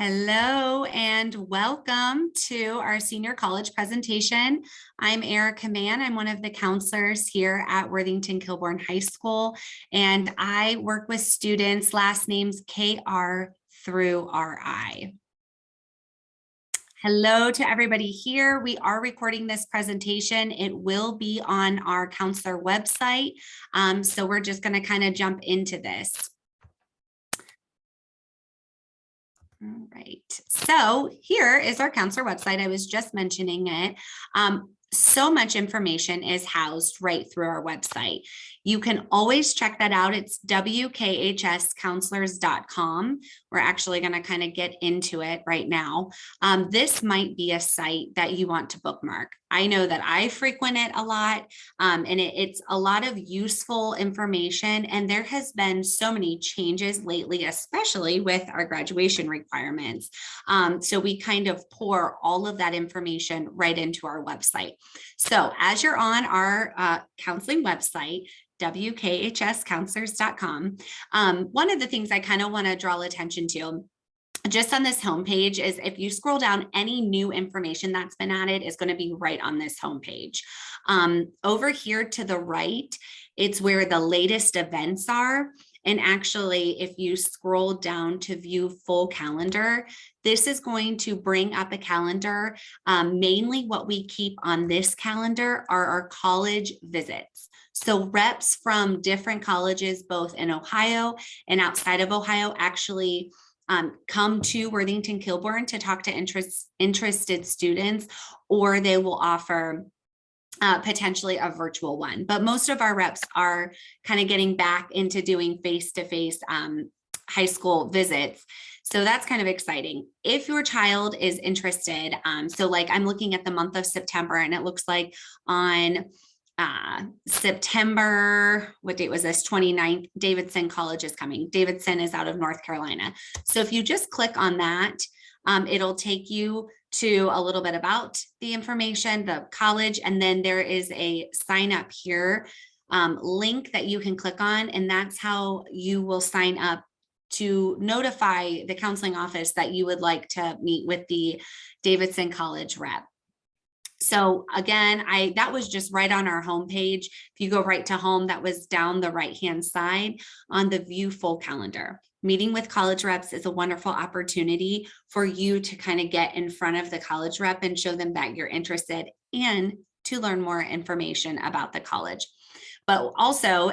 Hello and welcome to our senior college presentation. I'm Erica Mann. I'm one of the counselors here at Worthington Kilbourne High School, and I work with students last names KR through RI. Hello to everybody here. We are recording this presentation. It will be on our counselor website. So we're just going to kind of jump into this. All right, so here is our counselor website. I was just mentioning it. So much information is housed right through our website. You can always check that out. It's wkhscounselors.com. We're actually going to kind of get into it right now. This might be a site that you want to bookmark. I know that I frequent it a lot, and it's a lot of useful information. And there has been so many changes lately, especially with our graduation requirements. So we kind of pour all of that information right into our website. So as you're on our counseling website, wkhscounselors.com, one of the things I kind of want to draw attention to just on this homepage is if you scroll down, any new information that's been added is going to be right on this homepage. Over here to the right, it's where the latest events are. And actually, if you scroll down to view full calendar, this is going to bring up a calendar. Mainly what we keep on this calendar are our college visits. So reps from different colleges, both in Ohio and outside of Ohio, actually come to Worthington Kilbourne to talk to interested students, or they will offer potentially a virtual one. But most of our reps are kind of getting back into doing face-to-face high school visits. So that's kind of exciting. If your child is interested, so like I'm looking at the month of September, and it looks like on September, what date was this? 29th, Davidson College is coming. Davidson is out of North Carolina. So if you just click on that, it'll take you to a little bit about the information, the college, and then there is a sign up here link that you can click on, and that's how you will sign up to notify the counseling office that you would like to meet with the Davidson College rep. So again, that was just right on our homepage. If you go right to home, that was down the right-hand side on the view full calendar. Meeting with college reps is a wonderful opportunity for you to kind of get in front of the college rep and show them that you're interested and to learn more information about the college. But also,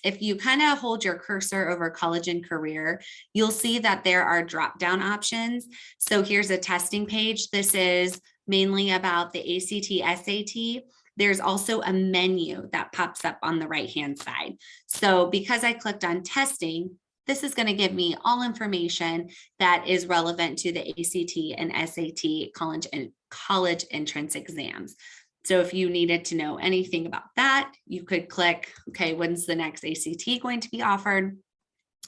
if you kind of hold your cursor over college and career, you'll see that there are drop-down options. So here's a testing page. This is mainly about the ACT, SAT. There's also a menu that pops up on the right-hand side. So because I clicked on testing, this is going to give me all information that is relevant to the ACT and SAT college entrance exams. So if you needed to know anything about that, you could click, okay, when's the next ACT going to be offered?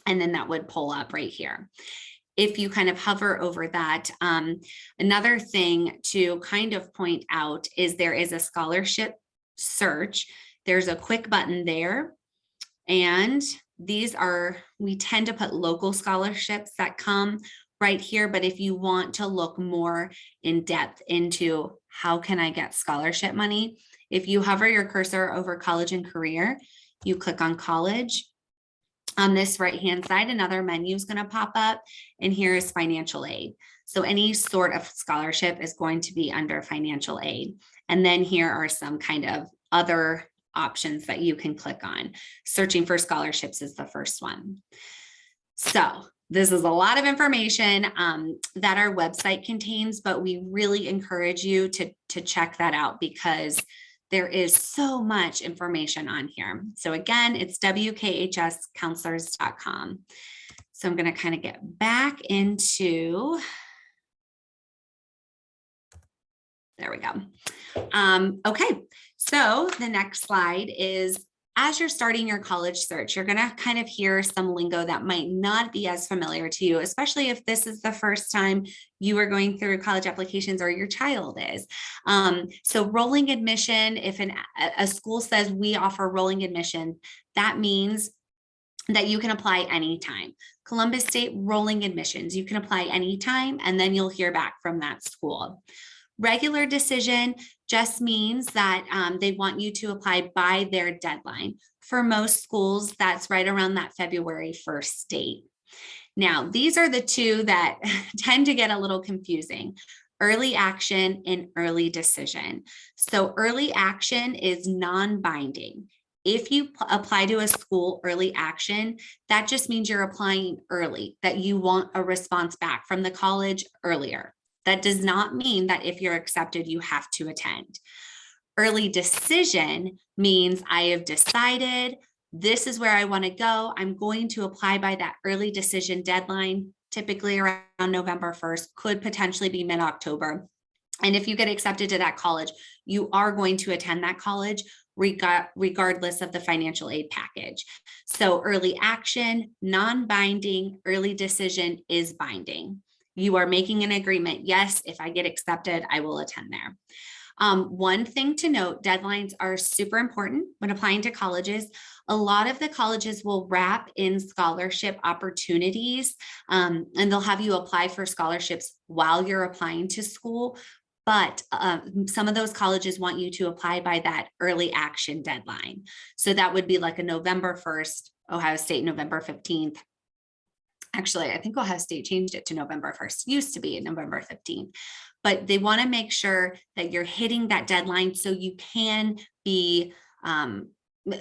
And then that would pull up right here. If you kind of hover over that, another thing to kind of point out is there is a scholarship search. There's a quick button there. And these are, we tend to put local scholarships that come right here. But if you want to look more in depth into how can I get scholarship money, if you hover your cursor over college and career, you click on college. On this right-hand side, another menu is going to pop up, and here is financial aid. So any sort of scholarship is going to be under financial aid. And then here are some kind of other options that you can click on. Searching for scholarships is the first one. So this is a lot of information that our website contains, but we really encourage you to check that out because there is so much information on here. So again, it's wkhscounselors.com. So I'm going to kind of get back into, there we go. Okay, so the next slide is, as you're starting your college search, you're going to kind of hear some lingo that might not be as familiar to you, especially if this is the first time you are going through college applications or your child is. So rolling admission, if a school says we offer rolling admission, that means that you can apply anytime. Columbus State rolling admissions, you can apply anytime, and then you'll hear back from that school. Regular decision just means that they want you to apply by their deadline. For most schools, that's right around that February 1st date. Now, these are the two that tend to get a little confusing: early action and early decision. So early action is non-binding. If you apply to a school early action, that just means you're applying early, that you want a response back from the college earlier. That does not mean that if you're accepted, you have to attend. Early decision means I have decided this is where I want to go. I'm going to apply by that early decision deadline, typically around November 1st, could potentially be mid-October. And if you get accepted to that college, you are going to attend that college regardless of the financial aid package. So early action, non-binding; early decision is binding. You are making an agreement. Yes, if I get accepted, I will attend there. One thing to note, deadlines are super important when applying to colleges. A lot of the colleges will wrap in scholarship opportunities, and they'll have you apply for scholarships while you're applying to school. But some of those colleges want you to apply by that early action deadline. So that would be like a November 1st, Ohio State, November 15th. Actually, I think Ohio State changed it to November 1st, used to be November 15th. But they want to make sure that you're hitting that deadline so you can be,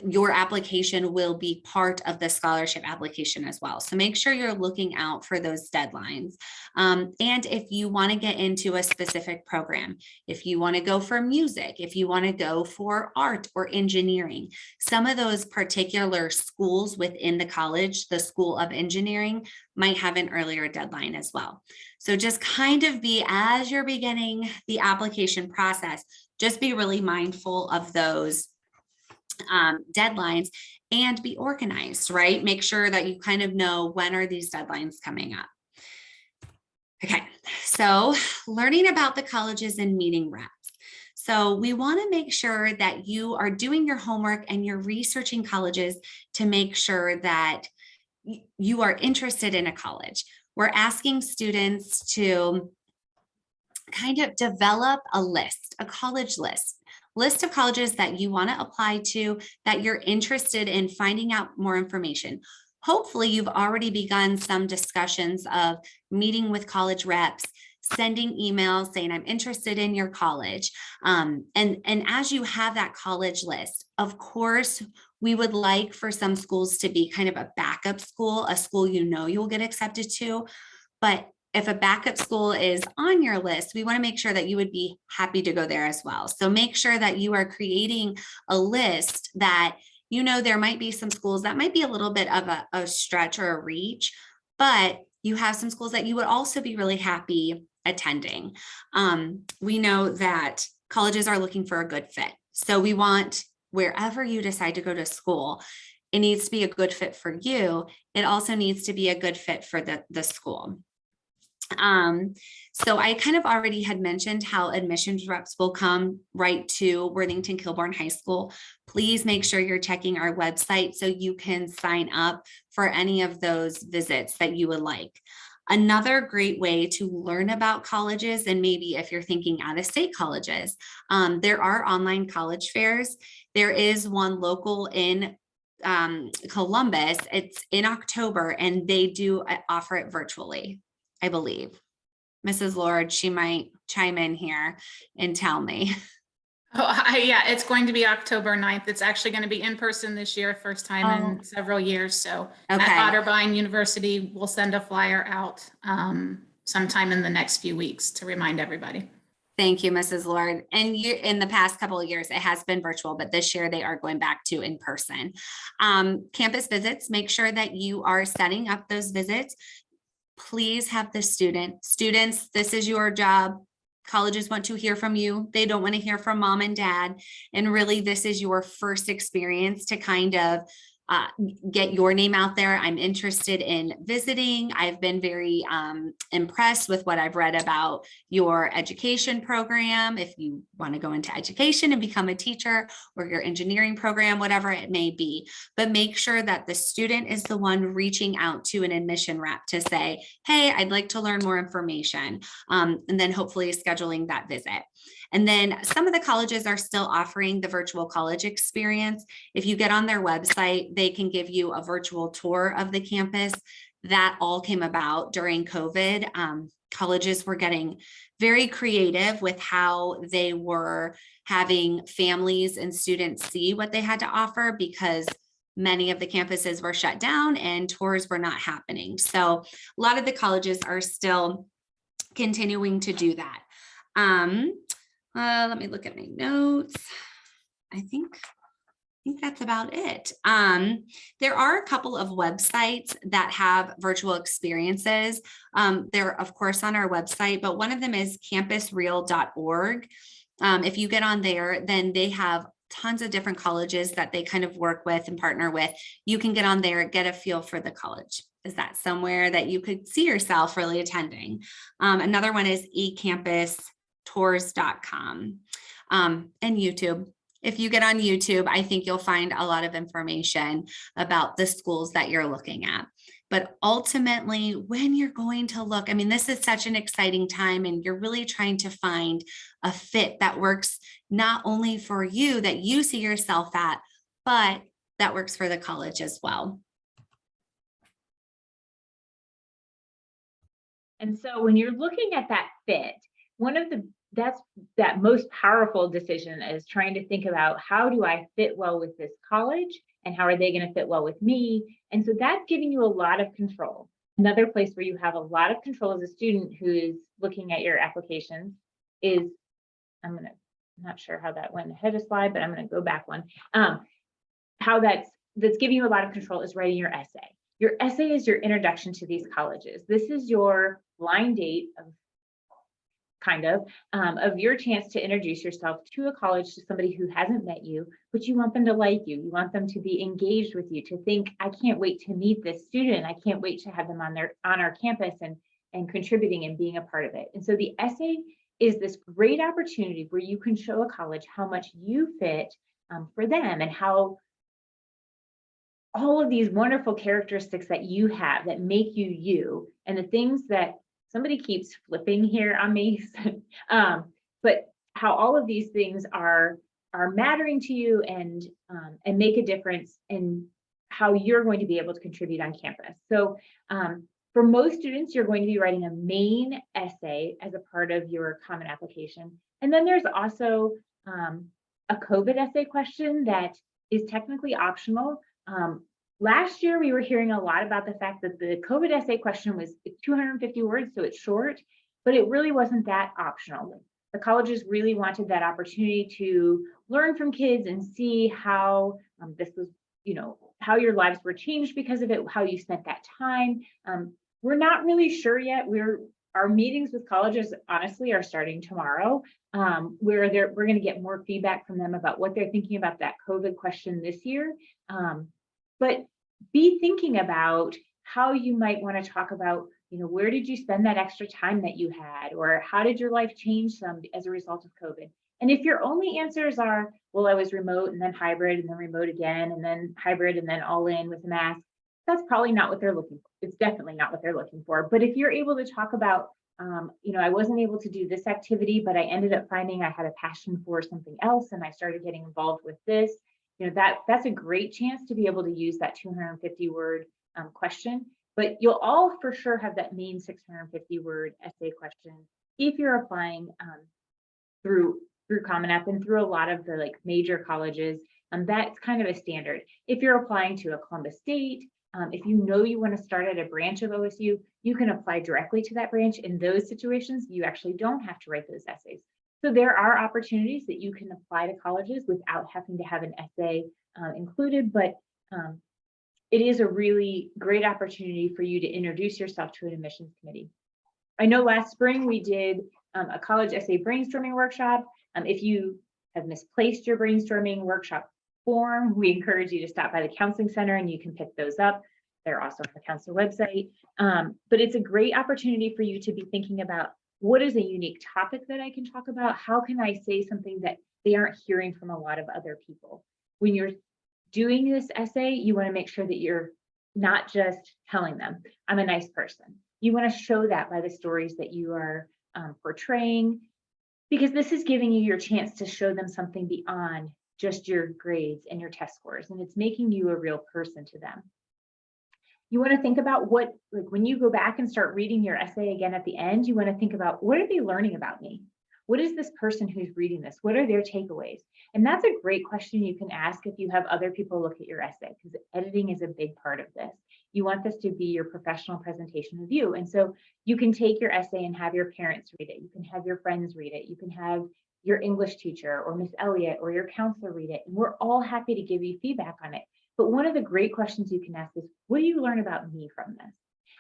your application will be part of the scholarship application as well. So make sure you're looking out for those deadlines. And if you want to get into a specific program, if you want to go for music, if you want to go for art or engineering, some of those particular schools within the college, the School of Engineering, might have an earlier deadline as well. So just kind of be, as you're beginning the application process, just be really mindful of those deadlines and be organized, right? Make sure that you kind of know when are these deadlines coming up. Okay, so learning about the colleges and meeting reps. So we want to make sure that you are doing your homework and you're researching colleges to make sure that you are interested in a college. We're asking students to kind of develop a list, a college list of colleges that you want to apply to, that you're interested in finding out more information. Hopefully you've already begun some discussions of meeting with college reps, sending emails saying, I'm interested in your college. And as you have that college list, of course, we would like for some schools to be kind of a backup school, a school you know you'll get accepted to. But if a backup school is on your list, we want to make sure that you would be happy to go there as well. So make sure that you are creating a list that, you know, there might be some schools that might be a little bit of a stretch or a reach, but you have some schools that you would also be really happy attending. We know that colleges are looking for a good fit. So we want, wherever you decide to go to school, it needs to be a good fit for you. It also needs to be a good fit for the school. So I kind of already had mentioned how admissions reps will come right to Worthington Kilbourne High School. Please make sure you're checking our website so you can sign up for any of those visits that you would like. Another great way to learn about colleges, and maybe if you're thinking out of state colleges, there are online college fairs. There is one local in Columbus. It's in October, and they do offer it virtually, I believe. Mrs. Lord, she might chime in here and tell me. Oh, yeah, it's going to be October 9th. It's actually going to be in person this year, first time in several years. So at Otterbein University, we'll send a flyer out sometime in the next few weeks to remind everybody. Thank you, Mrs. Lord. And in the past couple of years, it has been virtual, but this year they are going back to in person. Campus visits, make sure that you are setting up those visits. Please have the students, this is your job. Colleges want to hear from you. They don't want to hear from mom and dad. And really, this is your first experience to kind of get your name out there. I'm interested in visiting. I've been very impressed with what I've read about your education program. If you want to go into education and become a teacher, or your engineering program, whatever it may be, but make sure that the student is the one reaching out to an admission rep to say, hey, I'd like to learn more information, and then hopefully scheduling that visit. And then some of the colleges are still offering the virtual college experience. If you get on their website, they can give you a virtual tour of the campus. That all came about during COVID. Colleges were getting very creative with how they were having families and students see what they had to offer, because many of the campuses were shut down and tours were not happening. So a lot of the colleges are still continuing to do that. Let me look at my notes. I think that's about it. There are a couple of websites that have virtual experiences. They're of course on our website, but one of them is campusreal.org. If you get on there, then they have tons of different colleges that they kind of work with and partner with. You can get on there, get a feel for the college. Is that somewhere that you could see yourself really attending? Another one is eCampusTours.com, and YouTube. If you get on YouTube, I think you'll find a lot of information about the schools that you're looking at. But ultimately, when you're going to look, I mean, this is such an exciting time, and you're really trying to find a fit that works not only for you, that you see yourself at, but that works for the college as well. And so when you're looking at that fit, that most powerful decision is trying to think about, how do I fit well with this college, and how are they going to fit well with me? And so that's giving you a lot of control. Another place where you have a lot of control as a student who is looking at your applications is, I'm not sure how that went ahead of slide, but I'm going to go back one. How that's giving you a lot of control is writing your essay. Your essay is your introduction to these colleges. This is your blind date of your chance to introduce yourself to a college, to somebody who hasn't met you, but you want them to like you. You want them to be engaged with you, to think, I can't wait to meet this student. I can't wait to have them on our campus and contributing and being a part of it. And so the essay is this great opportunity where you can show a college how much you fit for them, and how all of these wonderful characteristics that you have that make you you, and the things that somebody keeps flipping here on me, but how all of these things are mattering to you and make a difference in how you're going to be able to contribute on campus. So for most students, you're going to be writing a main essay as a part of your common application. And then there's also a COVID essay question that is technically optional. Last year, we were hearing a lot about the fact that the COVID essay question was 250 words, so it's short, but it really wasn't that optional. The colleges really wanted that opportunity to learn from kids and see how this was, how your lives were changed because of it, how you spent that time. We're not really sure yet. Our meetings with colleges, honestly, are starting tomorrow, where we're going to get more feedback from them about what they're thinking about that COVID question this year. But be thinking about how you might want to talk about, where did you spend that extra time that you had, or how did your life change some as a result of COVID? And if your only answers are, well, I was remote and then hybrid and then remote again and then hybrid and then all in with a mask, that's probably not what they're looking for. It's definitely not what they're looking for. But if you're able to talk about, I wasn't able to do this activity, but I ended up finding I had a passion for something else, and I started getting involved with this. That's a great chance to be able to use that 250 word question, but you'll all for sure have that main 650 word essay question if you're applying through Common App and through a lot of the major colleges. That's kind of a standard. If you're applying to a Columbus State, if you want to start at a branch of OSU, you can apply directly to that branch. In those situations, you actually don't have to write those essays. So there are opportunities that you can apply to colleges without having to have an essay included, but it is a really great opportunity for you to introduce yourself to an admissions committee. I know last spring we did a college essay brainstorming workshop. If you have misplaced your brainstorming workshop form. We encourage you to stop by the counseling center and you can pick those up. They're also on the counselor website. But it's a great opportunity for you to be thinking about, what is a unique topic that I can talk about? How can I say something that they aren't hearing from a lot of other people? When you're doing this essay, you want to make sure that you're not just telling them, I'm a nice person. You want to show that by the stories that you are portraying, because this is giving you your chance to show them something beyond just your grades and your test scores, and it's making you a real person to them. You want to think about what, like when you go back and start reading your essay again at the end, you want to think about, what are they learning about me? What is this person who's reading this? What are their takeaways? And that's a great question you can ask if you have other people look at your essay, because editing is a big part of this. You want this to be your professional presentation of you. And so you can take your essay and have your parents read it. You can have your friends read it. You can have your English teacher or Miss Elliott or your counselor read it. And we're all happy to give you feedback on it. But one of the great questions you can ask is, what do you learn about me from this?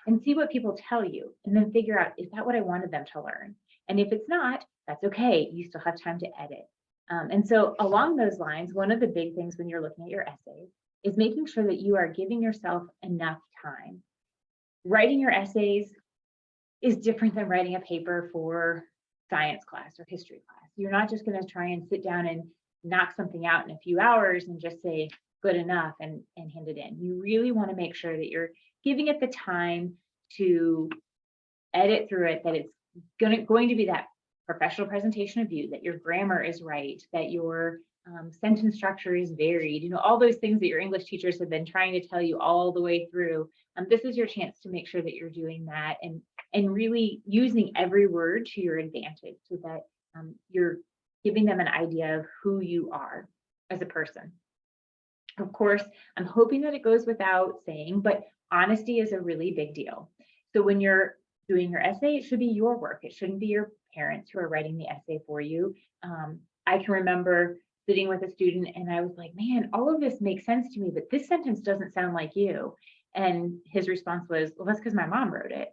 And see what people tell you, and then figure out, is that what I wanted them to learn? And if it's not, that's okay. You still have time to edit. And so along those lines, one of the big things when you're looking at your essays is making sure that you are giving yourself enough time. Writing your essays is different than writing a paper for science class or history class. You're not just going to try and sit down and knock something out in a few hours and just say good enough and hand it in. You really want to make sure that you're giving it the time to edit through it, that it's going to be that professional presentation of you, that your grammar is right, that your sentence structure is varied, you know, all those things that your English teachers have been trying to tell you all the way through. This is your chance to make sure that you're doing that and really using every word to your advantage, so that you're giving them an idea of who you are as a person. Of course, I'm hoping that it goes without saying, but honesty is a really big deal. So when you're doing your essay, it should be your work. It shouldn't be your parents who are writing the essay for you. I can remember sitting with a student and I was like, man, all of this makes sense to me, but this sentence doesn't sound like you. And his response was, well, that's because my mom wrote it.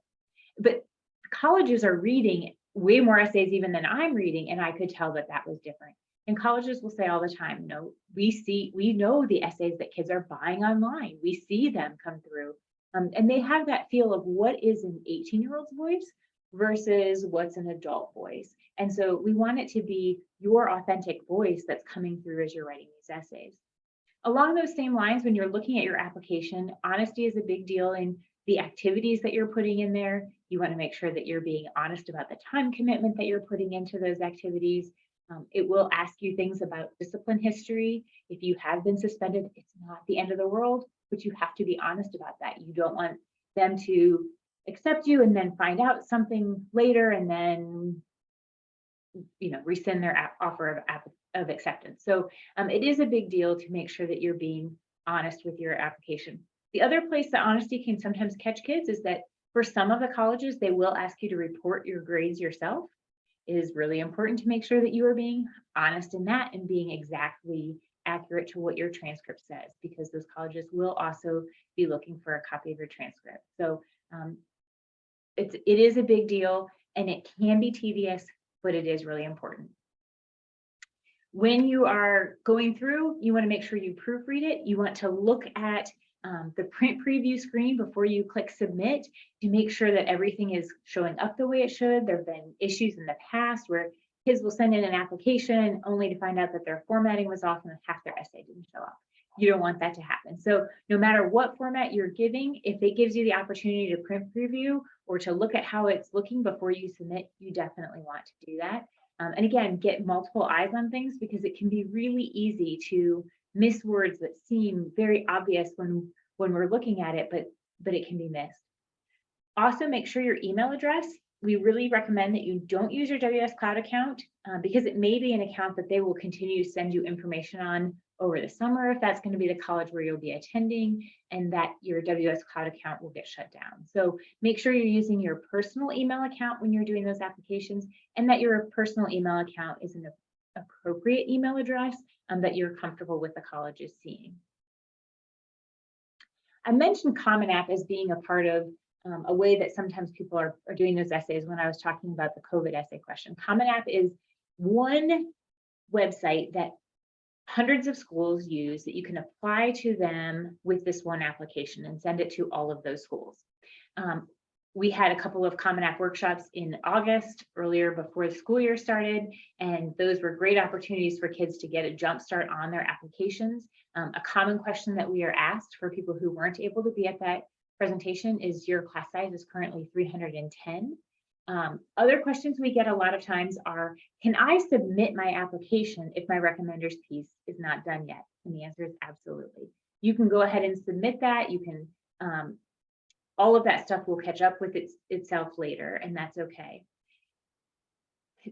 But colleges are reading way more essays even than I'm reading, and I could tell that that was different. And colleges will say all the time, no, we know the essays that kids are buying online. We see them come through. And they have that feel of what is an 18-year-old's voice versus what's an adult voice. And so we want it to be your authentic voice that's coming through as you're writing these essays. Along those same lines, when you're looking at your application, honesty is a big deal in the activities that you're putting in there. You want to make sure that you're being honest about the time commitment that you're putting into those activities. It will ask you things about discipline history. If you have been suspended, it's not the end of the world, but you have to be honest about that. You don't want them to accept you and then find out something later and then, you know, rescind their offer of acceptance. So it is a big deal to make sure that you're being honest with your application. The other place that honesty can sometimes catch kids is that for some of the colleges, they will ask you to report your grades yourself. It is really important to make sure that you are being honest in that and being exactly accurate to what your transcript says, because those colleges will also be looking for a copy of your transcript. So it is a big deal, and it can be tedious, but it is really important. When you are going through, you want to make sure you proofread it. You want to look at the print preview screen before you click submit to make sure that everything is showing up the way it should. There have been issues in the past where kids will send in an application only to find out that their formatting was off and half their essay didn't show up. You don't want that to happen. So no matter what format you're giving, if it gives you the opportunity to print preview or to look at how it's looking before you submit, you definitely want to do that. And again, get multiple eyes on things, because it can be really easy to miss words that seem very obvious when we're looking at it, but it can be missed. Also, make sure your email address, we really recommend that you don't use your WS Cloud account because it may be an account that they will continue to send you information on over the summer if that's going to be the college where you'll be attending, and that your WS Cloud account will get shut down. So make sure you're using your personal email account when you're doing those applications, and that your personal email account is an appropriate email address that you're comfortable with the colleges seeing. I mentioned Common App as being a part of a way that sometimes people are doing those essays when I was talking about the COVID essay question. Common App is one website that hundreds of schools use that you can apply to them with this one application and send it to all of those schools. We had a couple of Common App workshops in August, earlier before the school year started, and those were great opportunities for kids to get a jump start on their applications. A common question that we are asked for people who weren't able to be at that presentation is, your class size is currently 310. Other questions we get a lot of times are, can I submit my application if my recommenders piece is not done yet? And the answer is absolutely. You can go ahead and submit that. You can, all of that stuff will catch up with itself later, and that's okay.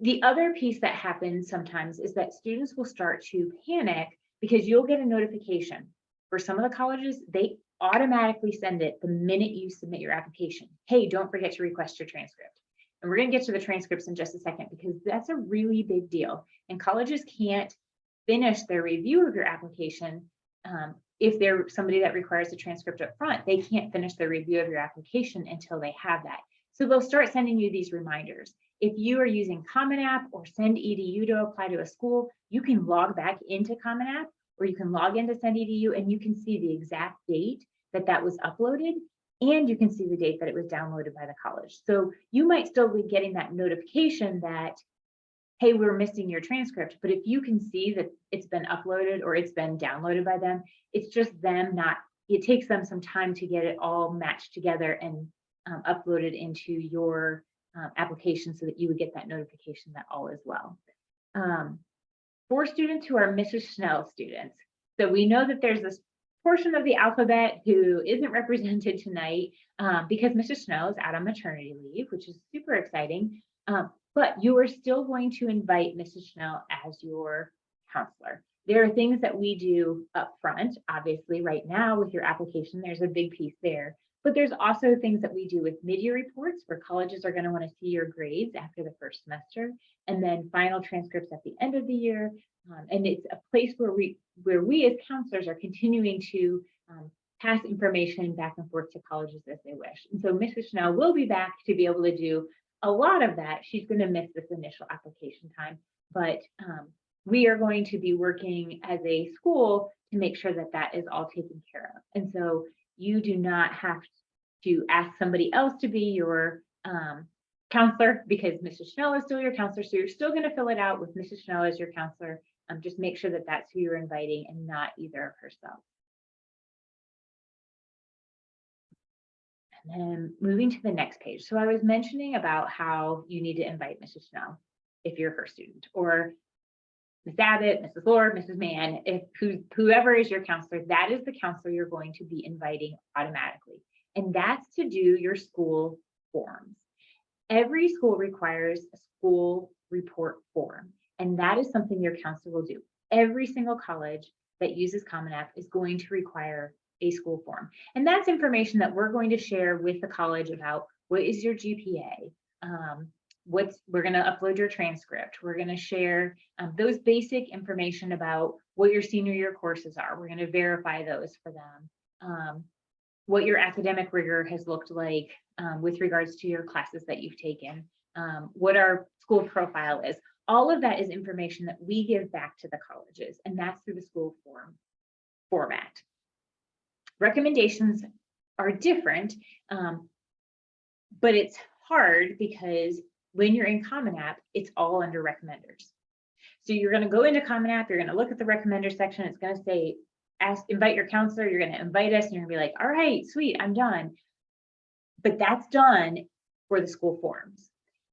The other piece that happens sometimes is that students will start to panic because you'll get a notification. For some of the colleges, they automatically send it the minute you submit your application. Hey, don't forget to request your transcript. And we're going to get to the transcripts in just a second, because that's a really big deal. And colleges can't finish their review of your application. If they're somebody that requires a transcript up front, they can't finish their review of your application until they have that. So they'll start sending you these reminders. If you are using Common App or Send EDU to apply to a school, you can log back into Common App, or you can log into Send EDU, and you can see the exact date that that was uploaded, and you can see the date that it was downloaded by the college. So you might still be getting that notification that, hey, we're missing your transcript. But if you can see that it's been uploaded or it's been downloaded by them, it's just them not, it takes them some time to get it all matched together and uploaded into your application, so that you would get that notification that all is well. For students who are Mrs. Schnell students, so we know that there's this portion of the alphabet who isn't represented tonight because Mrs. Schnell is out on maternity leave, which is super exciting. But you are still going to invite Mrs. Schnell as your counselor. There are things that we do up front. Obviously, right now with your application, there's a big piece there. But there's also things that we do with mid-year reports, where colleges are going to want to see your grades after the first semester, and then final transcripts at the end of the year. And it's a place where we as counselors are continuing to pass information back and forth to colleges as they wish. And so Mrs. Schnell will be back to be able to do a lot of that. She's going to miss this initial application time, but we are going to be working as a school to make sure that that is all taken care of. And so you do not have to ask somebody else to be your counselor, because Mrs. Schnell is still your counselor. So you're still going to fill it out with Mrs. Schnell as your counselor. Just make sure that that's who you're inviting and not either of herself. And then moving to the next page. So I was mentioning about how you need to invite Mrs. Schnell if you're her student, or Ms. Abbott, Mrs. Lord, Mrs. Mann, whoever is your counselor, that is the counselor you're going to be inviting automatically. And that's to do your school forms. Every school requires a school report form, and that is something your counselor will do. Every single college that uses Common App is going to require a school form. And that's information that we're going to share with the college about what is your GPA, we're going to upload your transcript. We're going to share those basic information about what your senior year courses are. We're going to verify those for them. What your academic rigor has looked like with regards to your classes that you've taken, what our school profile is. All of that is information that we give back to the colleges, and that's through the school form format. Recommendations are different, but it's hard because when you're in Common App, it's all under recommenders. So you're going to go into Common App, you're going to look at the recommender section. It's going to say, invite your counselor. You're going to invite us, and you're going to be like, all right, sweet, I'm done. But that's done for the school forms.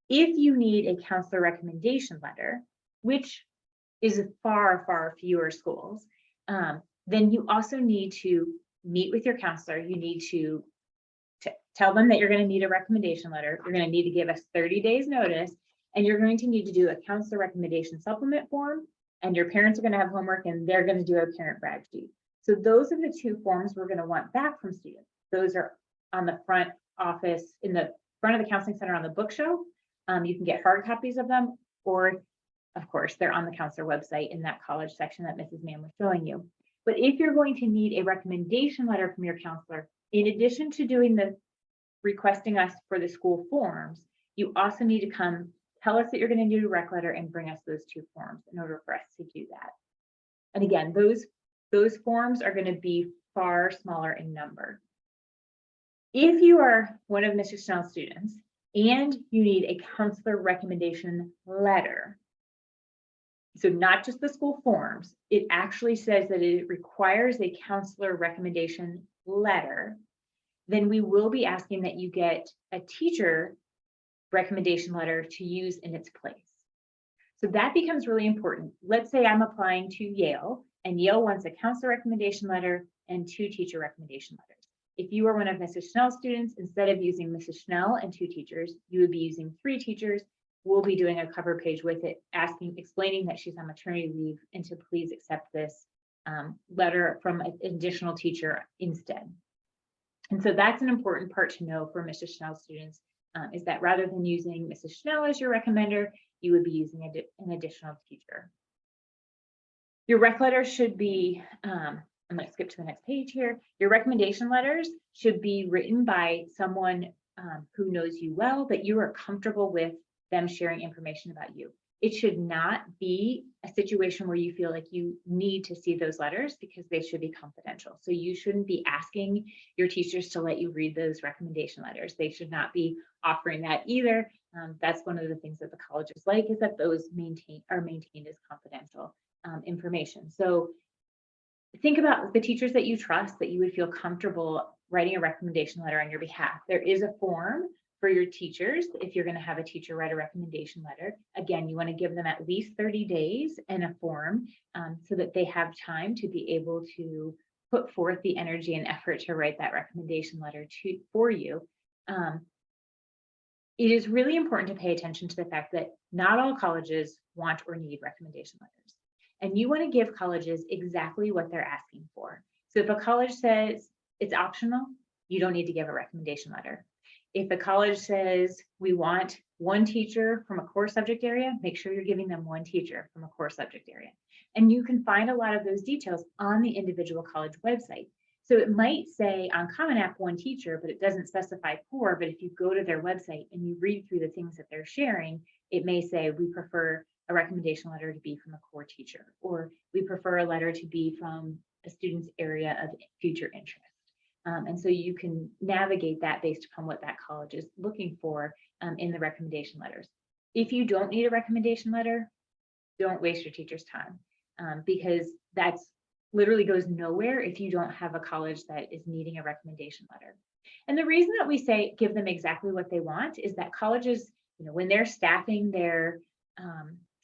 If you need a counselor recommendation letter, which is far, far fewer schools, then you also need to meet with your counselor. You need to tell them that you're going to need a recommendation letter. You're going to need to give us 30 days notice, and you're going to need to do a counselor recommendation supplement form, and your parents are going to have homework, and they're going to do a parent brag sheet. So those are the two forms we're going to want back from students. Those are on the front office, in the front of the counseling center on the bookshelf. You can get hard copies of them, or of course, they're on the counselor website in that college section that Mrs. Mann was showing you. But if you're going to need a recommendation letter from your counselor, in addition to doing the requesting us for the school forms, you also need to come tell us that you're going to do a rec letter and bring us those two forms in order for us to do that. And again, those forms are going to be far smaller in number. If you are one of Mr. Snell's students and you need a counselor recommendation letter, so not just the school forms, it actually says that it requires a counselor recommendation letter, then we will be asking that you get a teacher recommendation letter to use in its place. So that becomes really important. Let's say I'm applying to Yale and Yale wants a counselor recommendation letter and 2 teacher recommendation letters. If you are one of Mrs. Schnell's students, instead of using Mrs. Schnell and 2 teachers, you would be using 3 teachers. We'll be doing a cover page with it, explaining that she's on maternity leave and to please accept this letter from an additional teacher instead. And so that's an important part to know for Mrs. Schnell's students, is that rather than using Mrs. Schnell as your recommender, you would be using an additional teacher. Your rec letter should be, I'm going to skip to the next page here. Your recommendation letters should be written by someone who knows you well, that you are comfortable with them sharing information about you. It should not be a situation where you feel like you need to see those letters because they should be confidential. So you shouldn't be asking your teachers to let you read those recommendation letters. They should not be offering that either. That's one of the things that the colleges like, is that those are maintained as confidential information. So think about the teachers that you trust, that you would feel comfortable writing a recommendation letter on your behalf. There is a form for your teachers if you're going to have a teacher write a recommendation letter. Again, you want to give them at least 30 days in a form so that they have time to be able to put forth the energy and effort to write that recommendation letter for you. It is really important to pay attention to the fact that not all colleges want or need recommendation letters. And you want to give colleges exactly what they're asking for. So if a college says it's optional, you don't need to give a recommendation letter. If the college says we want 1 teacher from a core subject area, make sure you're giving them 1 teacher from a core subject area. And you can find a lot of those details on the individual college website. So it might say on Common App 1 teacher, but it doesn't specify core. But if you go to their website and you read through the things that they're sharing, it may say we prefer a recommendation letter to be from a core teacher, or we prefer a letter to be from a student's area of future interest. And so you can navigate that based upon what that college is looking for in the recommendation letters. If you don't need a recommendation letter, don't waste your teacher's time because that's literally goes nowhere if you don't have a college that is needing a recommendation letter. And the reason that we say give them exactly what they want is that colleges, when they're staffing their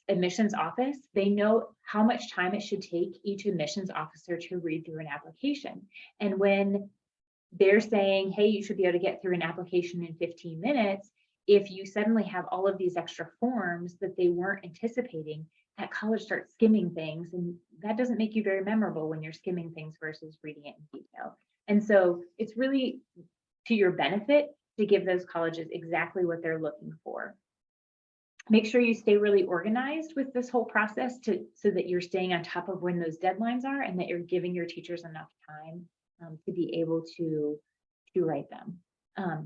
admissions office, they know how much time it should take each admissions officer to read through an application. And when they're saying, hey, you should be able to get through an application in 15 minutes, if you suddenly have all of these extra forms that they weren't anticipating, that college starts skimming things, and that doesn't make you very memorable when you're skimming things versus reading it in detail. And so it's really to your benefit to give those colleges exactly what they're looking for. Make sure you stay really organized with this whole process so that you're staying on top of when those deadlines are and that you're giving your teachers enough time to be able to write them.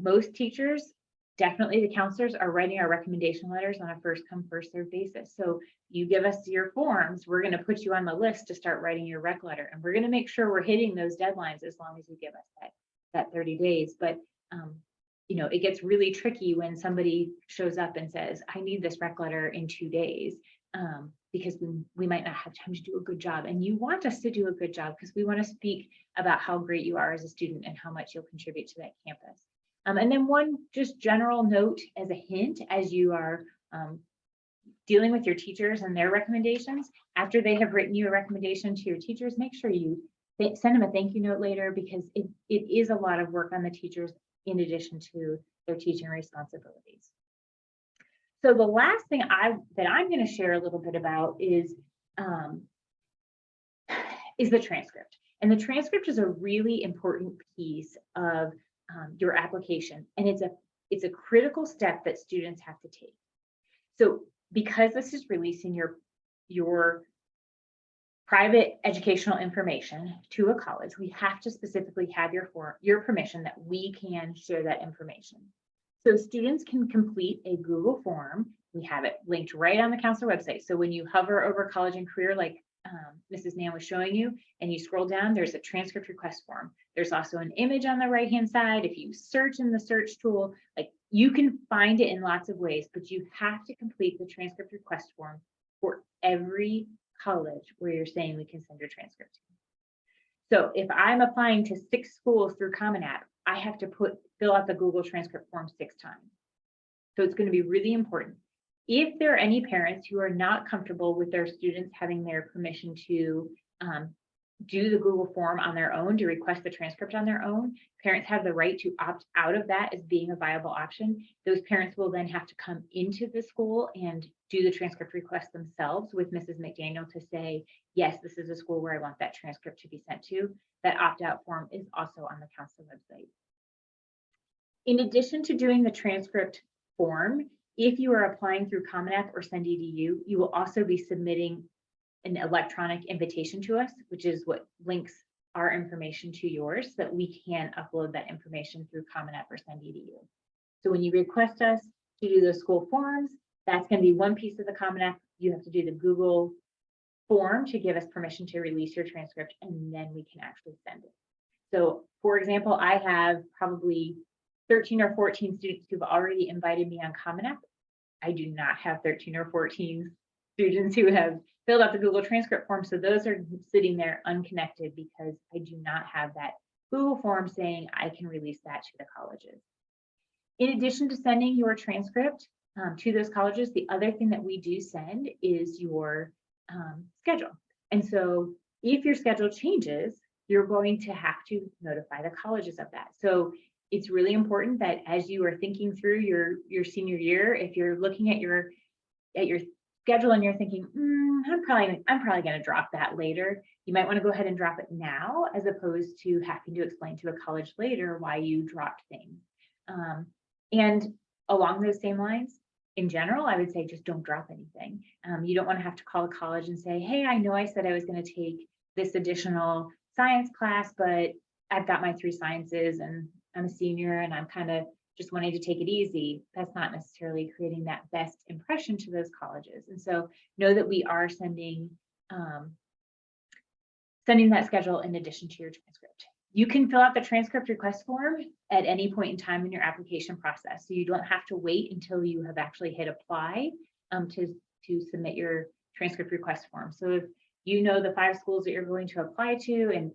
Most teachers, definitely the counselors, are writing our recommendation letters on a first come, first served basis. So you give us your forms, we're going to put you on the list to start writing your rec letter. And we're going to make sure we're hitting those deadlines as long as you give us that 30 days. But it gets really tricky when somebody shows up and says, I need this rec letter in 2 days. Because we might not have time to do a good job. And you want us to do a good job because we want to speak about how great you are as a student and how much you'll contribute to that campus. And then one just general note as a hint, as you are dealing with your teachers and their recommendations, after they have written you a recommendation to your teachers, make sure you send them a thank you note later, because it is a lot of work on the teachers in addition to their teaching responsibilities. So the last thing that I'm going to share a little bit about is the transcript. And the transcript is a really important piece of your application, and it's a critical step that students have to take. So because this is releasing your private educational information to a college, we have to specifically have your permission that we can share that information. So students can complete a Google form. We have it linked right on the counselor website. So when you hover over college and career, like Mrs. Nan was showing you, and you scroll down, there's a transcript request form. There's also an image on the right-hand side. If you search in the search tool, like you can find it in lots of ways, but you have to complete the transcript request form for every college where you're saying we can send your transcript to. So if I'm applying to 6 schools through Common App, I have to fill out the Google transcript form 6 times. So it's going to be really important. If there are any parents who are not comfortable with their students having their permission to do the Google form on their own, to request the transcript on their own, parents have the right to opt out of that as being a viable option. Those parents will then have to come into the school and do the transcript request themselves with Mrs. McDaniel to say, yes, this is a school where I want that transcript to be sent to. That opt-out form is also on the council website. In addition to doing the transcript form, if you are applying through Common App or SendEDU, you will also be submitting an electronic invitation to us, which is what links our information to yours so that we can upload that information through Common App or SendEDU. So when you request us to do the school forms, that's going to be one piece of the Common App. You have to do the Google form to give us permission to release your transcript, and then we can actually send it. So for example, I have probably 13 or 14 students who've already invited me on Common App. I do not have 13 or 14 students who have filled out the Google transcript form. So those are sitting there unconnected because I do not have that Google form saying I can release that to the colleges. In addition to sending your transcript to those colleges, the other thing that we do send is your schedule. And so if your schedule changes, you're going to have to notify the colleges of that. So it's really important that as you are thinking through your senior year, if you're looking at your schedule and you're thinking, I'm probably going to drop that later, you might want to go ahead and drop it now, as opposed to having to explain to a college later why you dropped things. And along those same lines, in general, I would say just don't drop anything. You don't want to have to call a college and say, hey, I know I said I was going to take this additional science class, but I've got my 3 sciences and I'm a senior and I'm kind of just wanting to take it easy. That's not necessarily creating that best impression to those colleges. And so know that we are sending that schedule in addition to your transcript. You can fill out the transcript request form at any point in time in your application process. So you don't have to wait until you have actually hit apply to submit your transcript request form. So if you know the 5 schools that you're going to apply to, and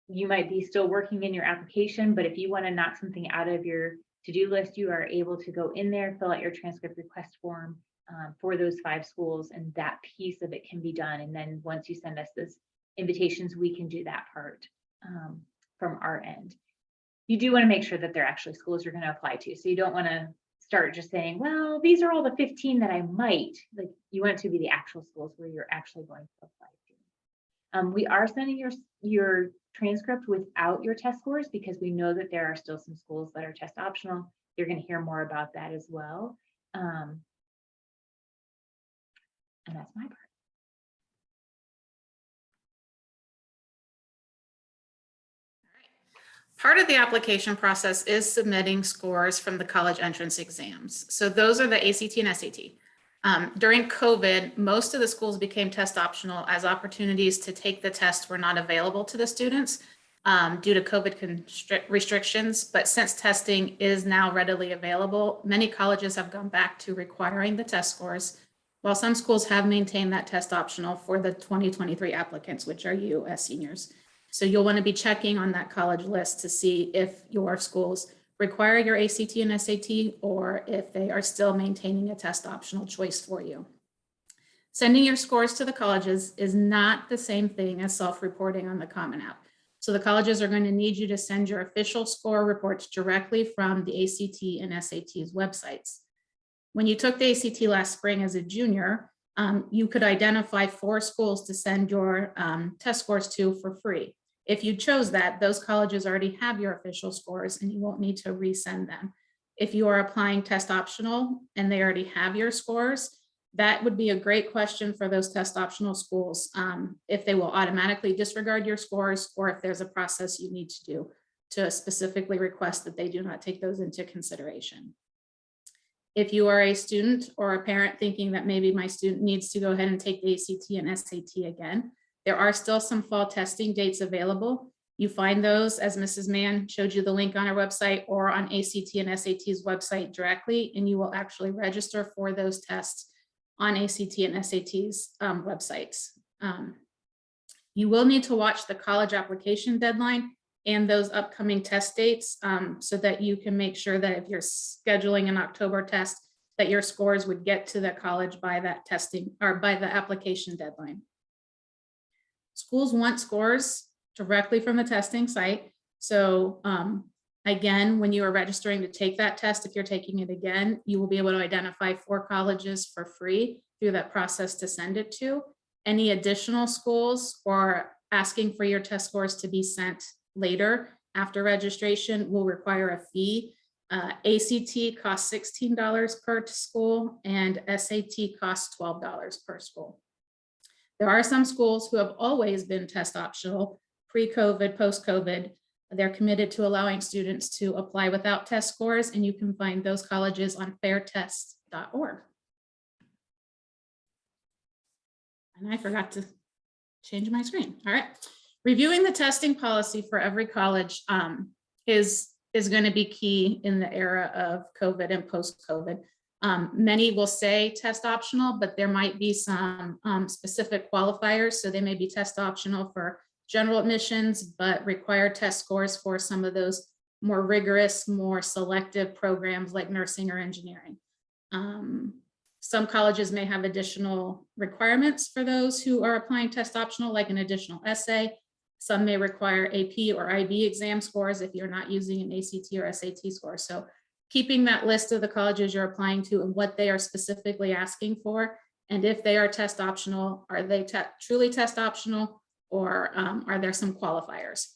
you might be still working in your application, but if you want to knock something out of your to-do list, you are able to go in there, fill out your transcript request form for those 5 schools, and that piece of it can be done. And then once you send us those invitations, we can do that part from our end. You do want to make sure that they're actually schools you're going to apply to. So you don't want to start just saying, well, these are all the 15 that I might. Like, you want it to be the actual schools where you're actually going to apply to. We are sending your transcript without your test scores because we know that there are still some schools that are test optional. You're going to hear more about that as well. And that's my part. Part of the application process is submitting scores from the college entrance exams. So those are the ACT and SAT. During COVID, most of the schools became test optional as opportunities to take the test were not available to the students due to COVID restrictions. But since testing is now readily available, many colleges have gone back to requiring the test scores, while some schools have maintained that test optional for the 2023 applicants, which are you as seniors. So you'll want to be checking on that college list to see if your schools require your ACT and SAT, or if they are still maintaining a test optional choice for you. Sending your scores to the colleges is not the same thing as self-reporting on the Common App. So the colleges are going to need you to send your official score reports directly from the ACT and SAT's websites. When you took the ACT last spring as a junior, you could identify 4 schools to send your test scores to for free. If you chose that, those colleges already have your official scores and you won't need to resend them. If you are applying test optional and they already have your scores, that would be a great question for those test optional schools, if they will automatically disregard your scores or if there's a process you need to do to specifically request that they do not take those into consideration. If you are a student or a parent thinking that maybe my student needs to go ahead and take the ACT and SAT again, There are still some fall testing dates available. You find those, as Mrs. Mann showed you the link on our website or on ACT and SAT's website directly, and you will actually register for those tests on ACT and SAT's websites. You will need to watch the college application deadline and those upcoming test dates so that you can make sure that if you're scheduling an October test, that your scores would get to the college by that testing or by the application deadline. Schools want scores directly from the testing site. So again, when you are registering to take that test, if you're taking it again, you will be able to identify 4 colleges for free through that process to send it to. Any additional schools or asking for your test scores to be sent later after registration will require a fee. ACT costs $16 per school and SAT costs $12 per school. There are some schools who have always been test optional, pre-COVID, post-COVID. They're committed to allowing students to apply without test scores, and you can find those colleges on fairtest.org. And I forgot to change my screen. All right. Reviewing the testing policy for every college is going to be key in the era of COVID and post-COVID. Many will say test optional, but there might be some specific qualifiers. So they may be test optional for general admissions, but require test scores for some of those more rigorous, more selective programs like nursing or engineering. Some colleges may have additional requirements for those who are applying test optional, like an additional essay. Some may require AP or IB exam scores if you're not using an ACT or SAT score. So keeping that list of the colleges you're applying to and what they are specifically asking for, and if they are test optional, are they truly test optional, or are there some qualifiers?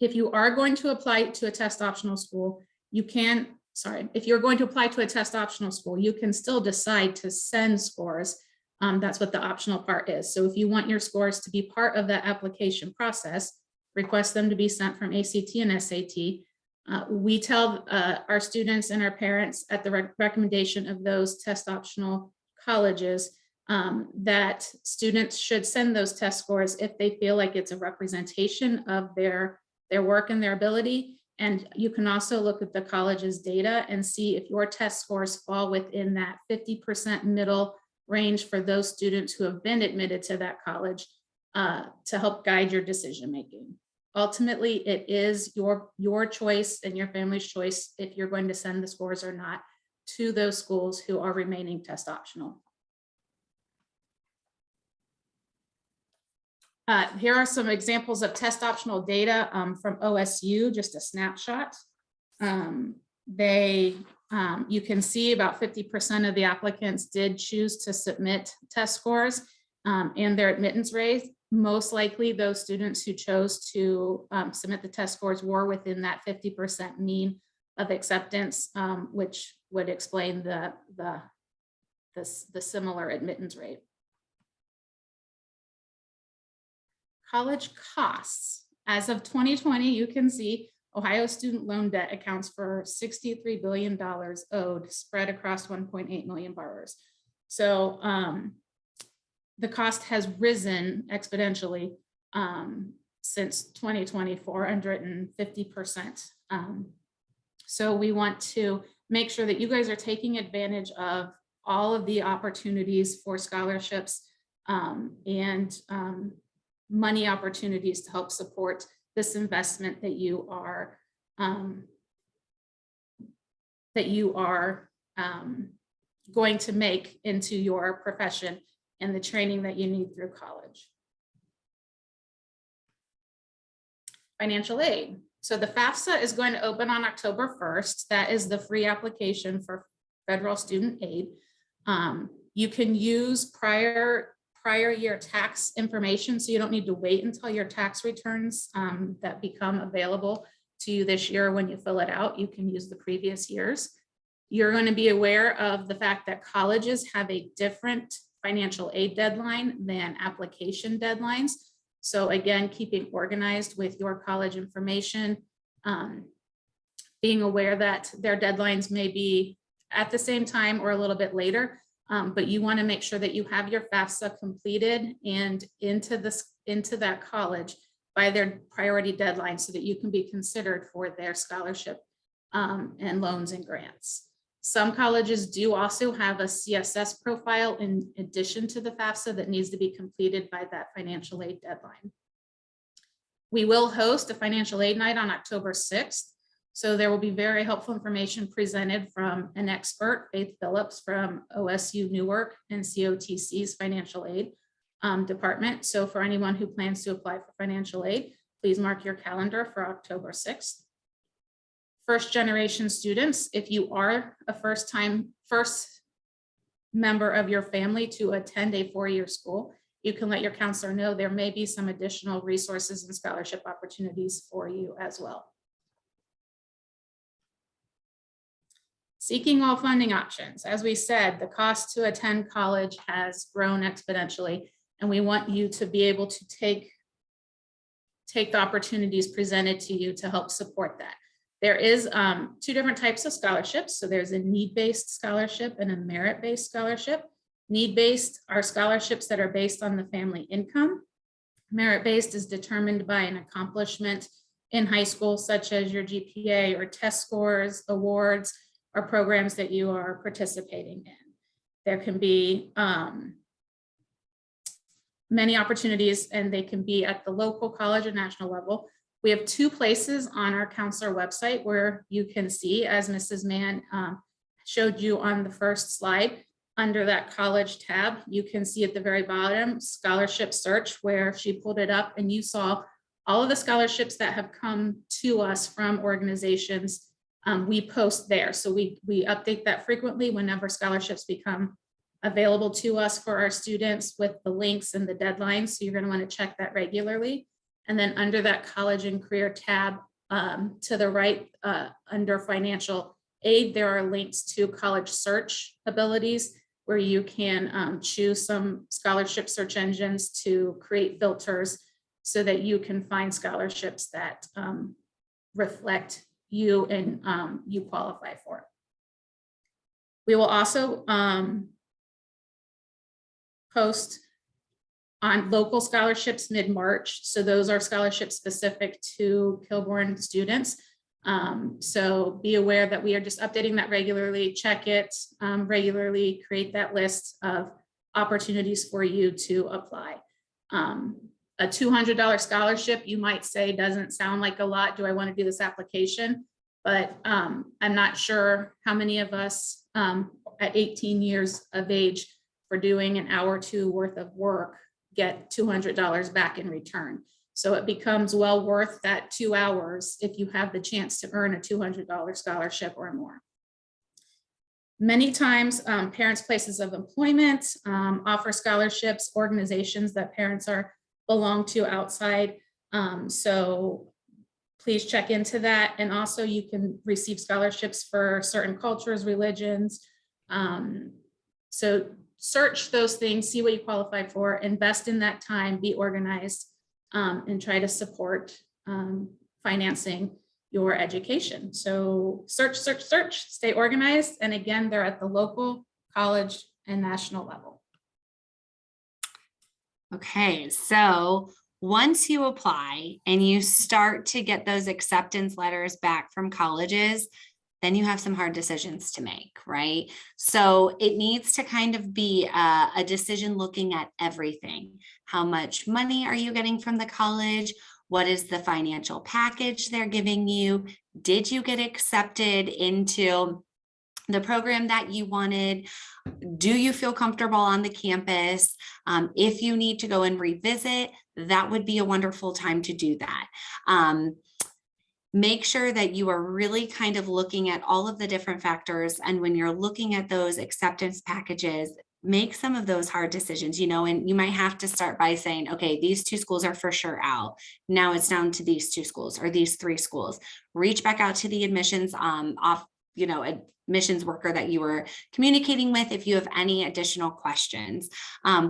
If you are going to apply to a test optional school, if you're going to apply to a test optional school, you can still decide to send scores. That's what the optional part is. So if you want your scores to be part of that application process, request them to be sent from ACT and SAT. We tell our students and our parents at the recommendation of those test optional colleges that students should send those test scores if they feel like it's a representation of their work and their ability. And you can also look at the college's data and see if your test scores fall within that 50% middle range for those students who have been admitted to that college to help guide your decision-making. Ultimately, it is your choice and your family's choice if you're going to send the scores or not to those schools who are remaining test optional. Here are some examples of test optional data from OSU, just a snapshot. You can see about 50% of the applicants did choose to submit test scores and their admittance rate. Most likely those students who chose to submit the test scores were within that 50% mean of acceptance, which would explain the similar admittance rate. College costs. As of 2020, you can see Ohio student loan debt accounts for $63 billion owed, spread across 1.8 million borrowers. So the cost has risen exponentially since 2020, 450%. So we want to make sure that you guys are taking advantage of all of the opportunities for scholarships and money opportunities to help support this investment that you are going to make into your profession and the training that you need through college. Financial aid. So the FAFSA is going to open on October 1st. That is the free application for federal student aid. You can use prior year tax information, so you don't need to wait until your tax returns that become available to you this year. When you fill it out, you can use the previous years. You're going to be aware of the fact that colleges have a different financial aid deadline than application deadlines. So again, keeping organized with your college information, being aware that their deadlines may be at the same time or a little bit later. But you want to make sure that you have your FAFSA completed and into that college by their priority deadline so that you can be considered for their scholarship and loans and grants. Some colleges do also have a CSS profile in addition to the FAFSA that needs to be completed by that financial aid deadline. We will host a financial aid night on October 6th. So there will be very helpful information presented from an expert, Faith Phillips from OSU Newark and COTC's financial aid department. So for anyone who plans to apply for financial aid, please mark your calendar for October 6th. First generation students, if you are a first member of your family to attend a four-year school, you can let your counselor know there may be some additional resources and scholarship opportunities for you as well. Seeking all funding options. As we said, the cost to attend college has grown exponentially, and we want you to be able to take the opportunities presented to you to help support that. There is two different types of scholarships. So there's a need-based scholarship and a merit-based scholarship. Need-based are scholarships that are based on the family income. Merit-based is determined by an accomplishment in high school, such as your GPA or test scores, awards, or programs that you are participating in. There can be many opportunities, and they can be at the local, college, and national level. We have two places on our counselor website where you can see, as Mrs. Mann showed you on the first slide, under that college tab, you can see at the very bottom, scholarship search, where she pulled it up and you saw all of the scholarships that have come to us from organizations. We post there. So we update that frequently whenever scholarships become available to us for our students with the links and the deadlines. So you're going to want to check that regularly. And then under that college and career tab to the right, under financial aid, there are links to college search abilities where you can choose some scholarship search engines to create filters so that you can find scholarships that reflect you and you qualify for. We will also post on local scholarships mid-March. So those are scholarships specific to Kilbourne students. So be aware that we are just updating that regularly, check it regularly, create that list of opportunities for you to apply. A $200 scholarship, you might say, doesn't sound like a lot. Do I want to do this application? But I'm not sure how many of us at 18 years of age for doing an hour or two worth of work get $200 back in return. So it becomes well worth that 2 hours if you have the chance to earn a $200 scholarship or more. Many times, parents' places of employment offer scholarships, organizations that parents belong to outside. So please check into that. And also you can receive scholarships for certain cultures, religions. So search those things, see what you qualify for, invest in that time, be organized, and try to support financing your education. So search, stay organized. And again, they're at the local, college, and national level. Okay, so once you apply and you start to get those acceptance letters back from colleges, then you have some hard decisions to make, right? So it needs to kind of be a decision looking at everything. How much money are you getting from the college? What is the financial package they're giving you? Did you get accepted into the program that you wanted? Do you feel comfortable on the campus? If you need to go and revisit, that would be a wonderful time to do that. Make sure that you are really kind of looking at all of the different factors. And when you're looking at those acceptance packages, make some of those hard decisions, and you might have to start by saying, okay, these 2 schools are for sure out. Now it's down to these 2 schools or these 3 schools. Reach back out to the admissions admissions worker that you were communicating with if you have any additional questions.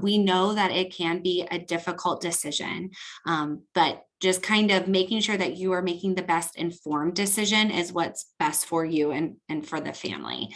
We know that it can be a difficult decision, but just kind of making sure that you are making the best informed decision is what's best for you and for the family.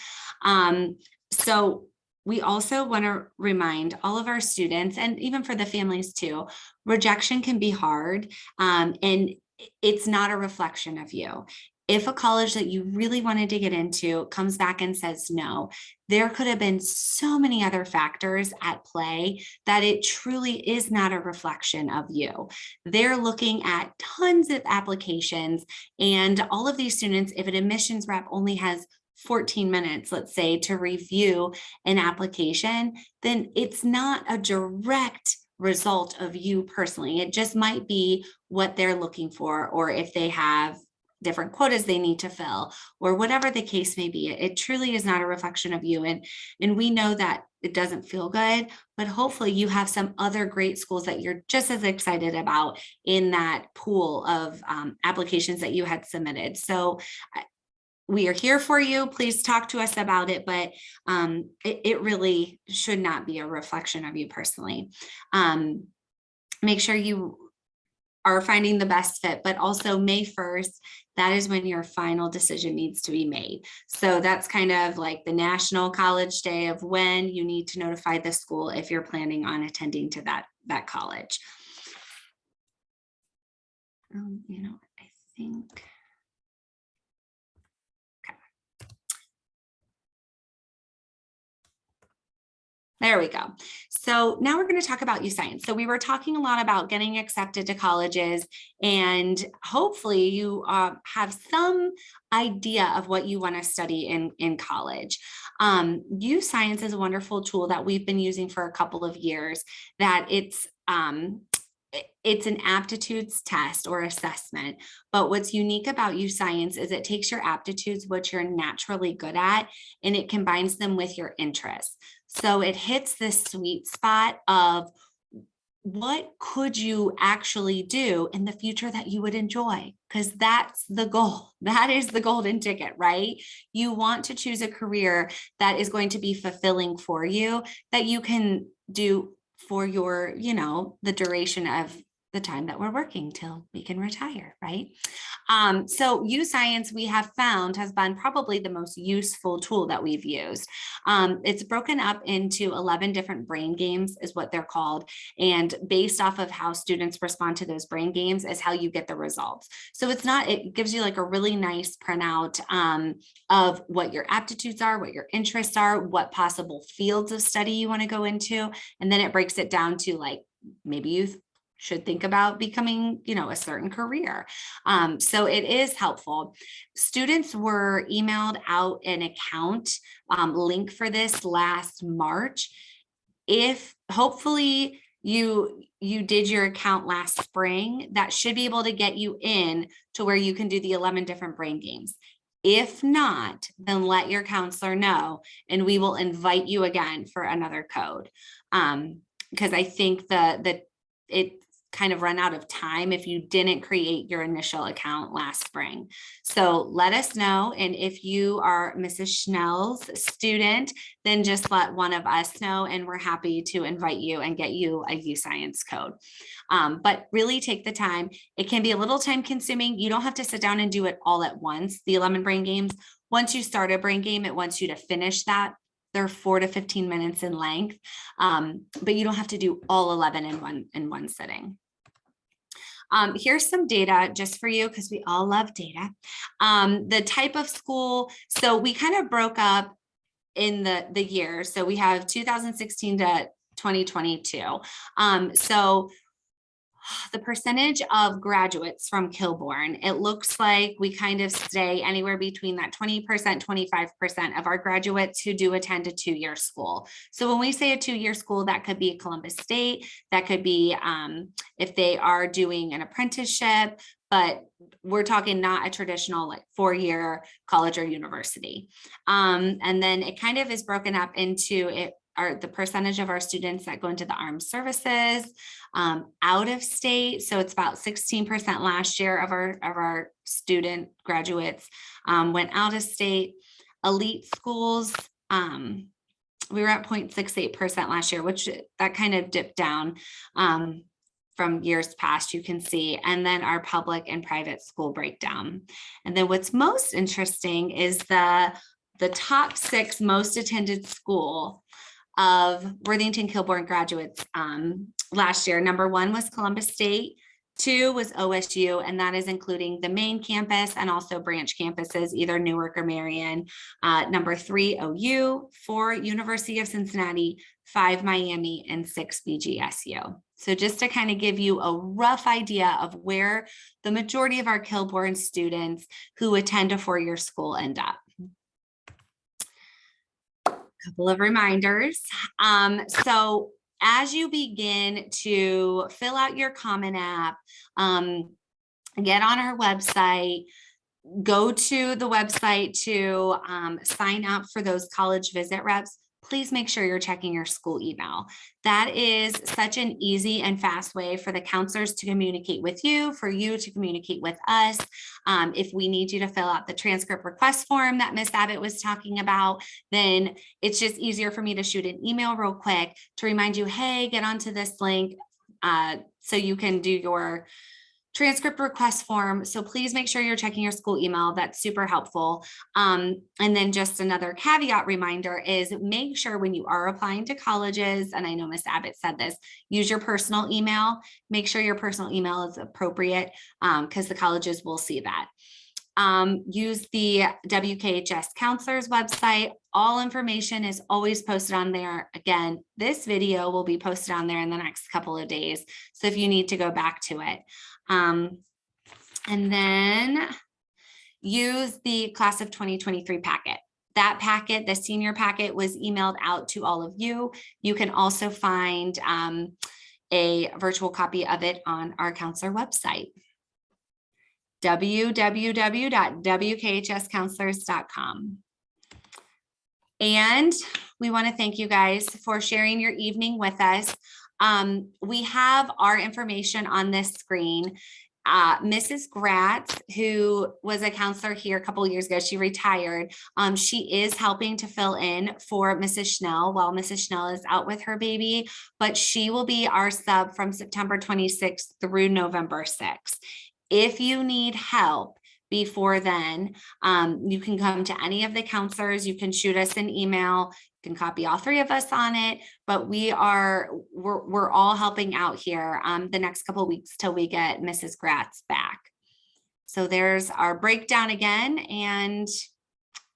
So we also want to remind all of our students, and even for the families too, rejection can be hard, and it's not a reflection of you. If a college that you really wanted to get into comes back and says no, there could have been so many other factors at play that it truly is not a reflection of you. They're looking at tons of applications, and all of these students, if an admissions rep only has 14 minutes, let's say, to review an application, then it's not a direct result of you personally. It just might be what they're looking for, or if they have different quotas they need to fill, or whatever the case may be. It truly is not a reflection of you. And we know that it doesn't feel good, but hopefully you have some other great schools that you're just as excited about in that pool of applications that you had submitted. So we are here for you. Please talk to us about it, but it really should not be a reflection of you personally. Make sure you are finding the best fit, but also May 1st, that is when your final decision needs to be made. So that's kind of like the national college day of when you need to notify the school if you're planning on attending to that college. You know, I think. There we go. So now we're going to talk about UScience. So we were talking a lot about getting accepted to colleges, and hopefully you have some idea of what you want to study in college. UScience is a wonderful tool that we've been using for a couple of years. That it's an aptitudes test or assessment, but what's unique about UScience is it takes your aptitudes, what you're naturally good at, and it combines them with your interests. So it hits this sweet spot of what could you actually do in the future that you would enjoy? Because that's the goal. That is the golden ticket, right? You want to choose a career that is going to be fulfilling for you, that you can do for your, the duration of the time that we're working till we can retire, right? So UScience, we have found, has been probably the most useful tool that we've used. It's broken up into 11 different brain games is what they're called. And based off of how students respond to those brain games is how you get the results. So it gives you like a really nice printout of what your aptitudes are, what your interests are, what possible fields of study you want to go into. And then it breaks it down to like, maybe you should think about becoming, a certain career. So it is helpful. Students were emailed out an account link for this last March. If hopefully you did your account last spring, that should be able to get you in to where you can do the 11 different brain games. If not, then let your counselor know, and we will invite you again for another code. Because I think that it kind of run out of time if you didn't create your initial account last spring. So let us know. And if you are Mrs. Schnell's student, then just let one of us know, and we're happy to invite you and get you a UScience code. But really take the time. It can be a little time consuming. You don't have to sit down and do it all at once. The 11 brain games, once you start a brain game, it wants you to finish that. They're 4 to 15 minutes in length, but you don't have to do all 11 in one sitting. Here's some data just for you, because we all love data. The type of school, so we kind of broke up in the years. So we have 2016 to 2022. So the percentage of graduates from Kilbourne, it looks like we kind of stay anywhere between that 20%, 25% of our graduates who do attend a 2-year school. So when we say a 2-year school, that could be Columbus State, that could be if they are doing an apprenticeship, but we're talking not a traditional like 4-year college or university. And then it kind of is broken up into the percentage of our students that go into the armed services, out of state. So it's about 16% last year of our student graduates went out of state. Elite schools, we were at 0.68% last year, which that kind of dipped down from years past, you can see, and then our public and private school breakdown. And then what's most interesting is the top 6 most attended school of Worthington Kilbourne graduates last year. Number 1 was Columbus State, 2 was OSU, and that is including the main campus and also branch campuses, either Newark or Marion. Number 3, OU, 4, University of Cincinnati, 5, Miami, and 6, BGSU. So just to kind of give you a rough idea of where the majority of our Kilbourne students who attend a 4-year school end up. Couple of reminders. So as you begin to fill out your Common App, get on our website, go to the website to sign up for those college visit reps. Please make sure you're checking your school email. That is such an easy and fast way for the counselors to communicate with you, for you to communicate with us. If we need you to fill out the transcript request form that Miss Abbott was talking about, then it's just easier for me to shoot an email real quick to remind you, hey, get onto this link so you can do your transcript request form. So please make sure you're checking your school email. That's super helpful. And then just another caveat reminder is make sure when you are applying to colleges, and I know Miss Abbott said this, use your personal email. Make sure your personal email is appropriate because the colleges will see that. Use the WKHS counselors website. All information is always posted on there. Again, this video will be posted on there in the next couple of days. So if you need to go back to it. And then use the class of 2023 packet. That packet, the senior packet, was emailed out to all of you. You can also find a virtual copy of it on our counselor website, www.wkhscounselors.com. And we want to thank you guys for sharing your evening with us. We have our information on this screen. Mrs. Gratz, who was a counselor here a couple of years ago, she retired. She is helping to fill in for Mrs. Schnell while Mrs. Schnell is out with her baby, but she will be our sub from September 26th through November 6th. If you need help before then, you can come to any of the counselors. You can shoot us an email. You can copy all 3 of us on it, but we're all helping out here the next couple of weeks till we get Mrs. Gratz back. So there's our breakdown again, and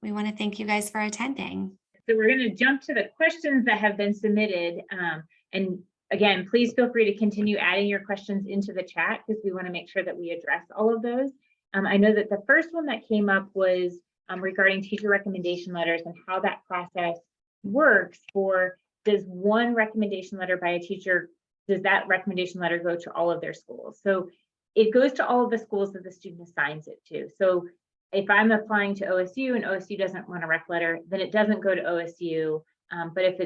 we want to thank you guys for attending. So we're going to jump to the questions that have been submitted. And again, please feel free to continue adding your questions into the chat because we want to make sure that we address all of those. I know that the first one that came up was regarding teacher recommendation letters and how that process works for, does one recommendation letter by a teacher, does that recommendation letter go to all of their schools? So it goes to all of the schools that the student assigns it to. So if I'm applying to OSU and OSU doesn't want a rec letter, then it doesn't go to OSU. But if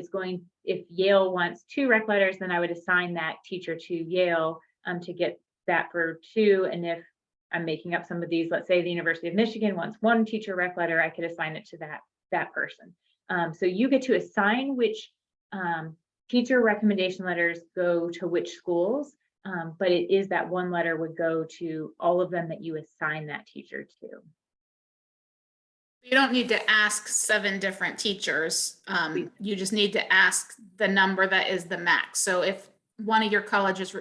Yale wants 2 rec letters, then I would assign that teacher to Yale to get that for 2. And if I'm making up some of these, let's say the University of Michigan wants 1 teacher rec letter, I could assign it to that person. So you get to assign which teacher recommendation letters go to which schools, but it is that 1 letter would go to all of them that you assign that teacher to. You don't need to ask 7 different teachers. You just need to ask the number that is the max. So if one of your colleges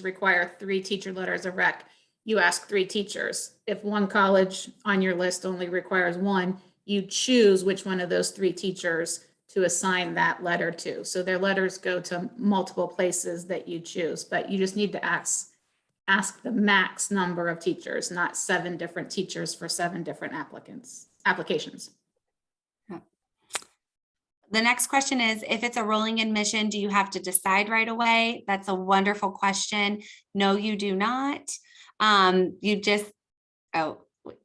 require 3 teacher letters of rec, you ask 3 teachers. If one college on your list only requires 1, you choose which one of those 3 teachers to assign that letter to. So their letters go to multiple places that you choose, but you just need to ask the max number of teachers, not 7 different teachers for 7 different applications. The next question is, if it's a rolling admission, do you have to decide right away? That's a wonderful question. No, you do not. You just, oh,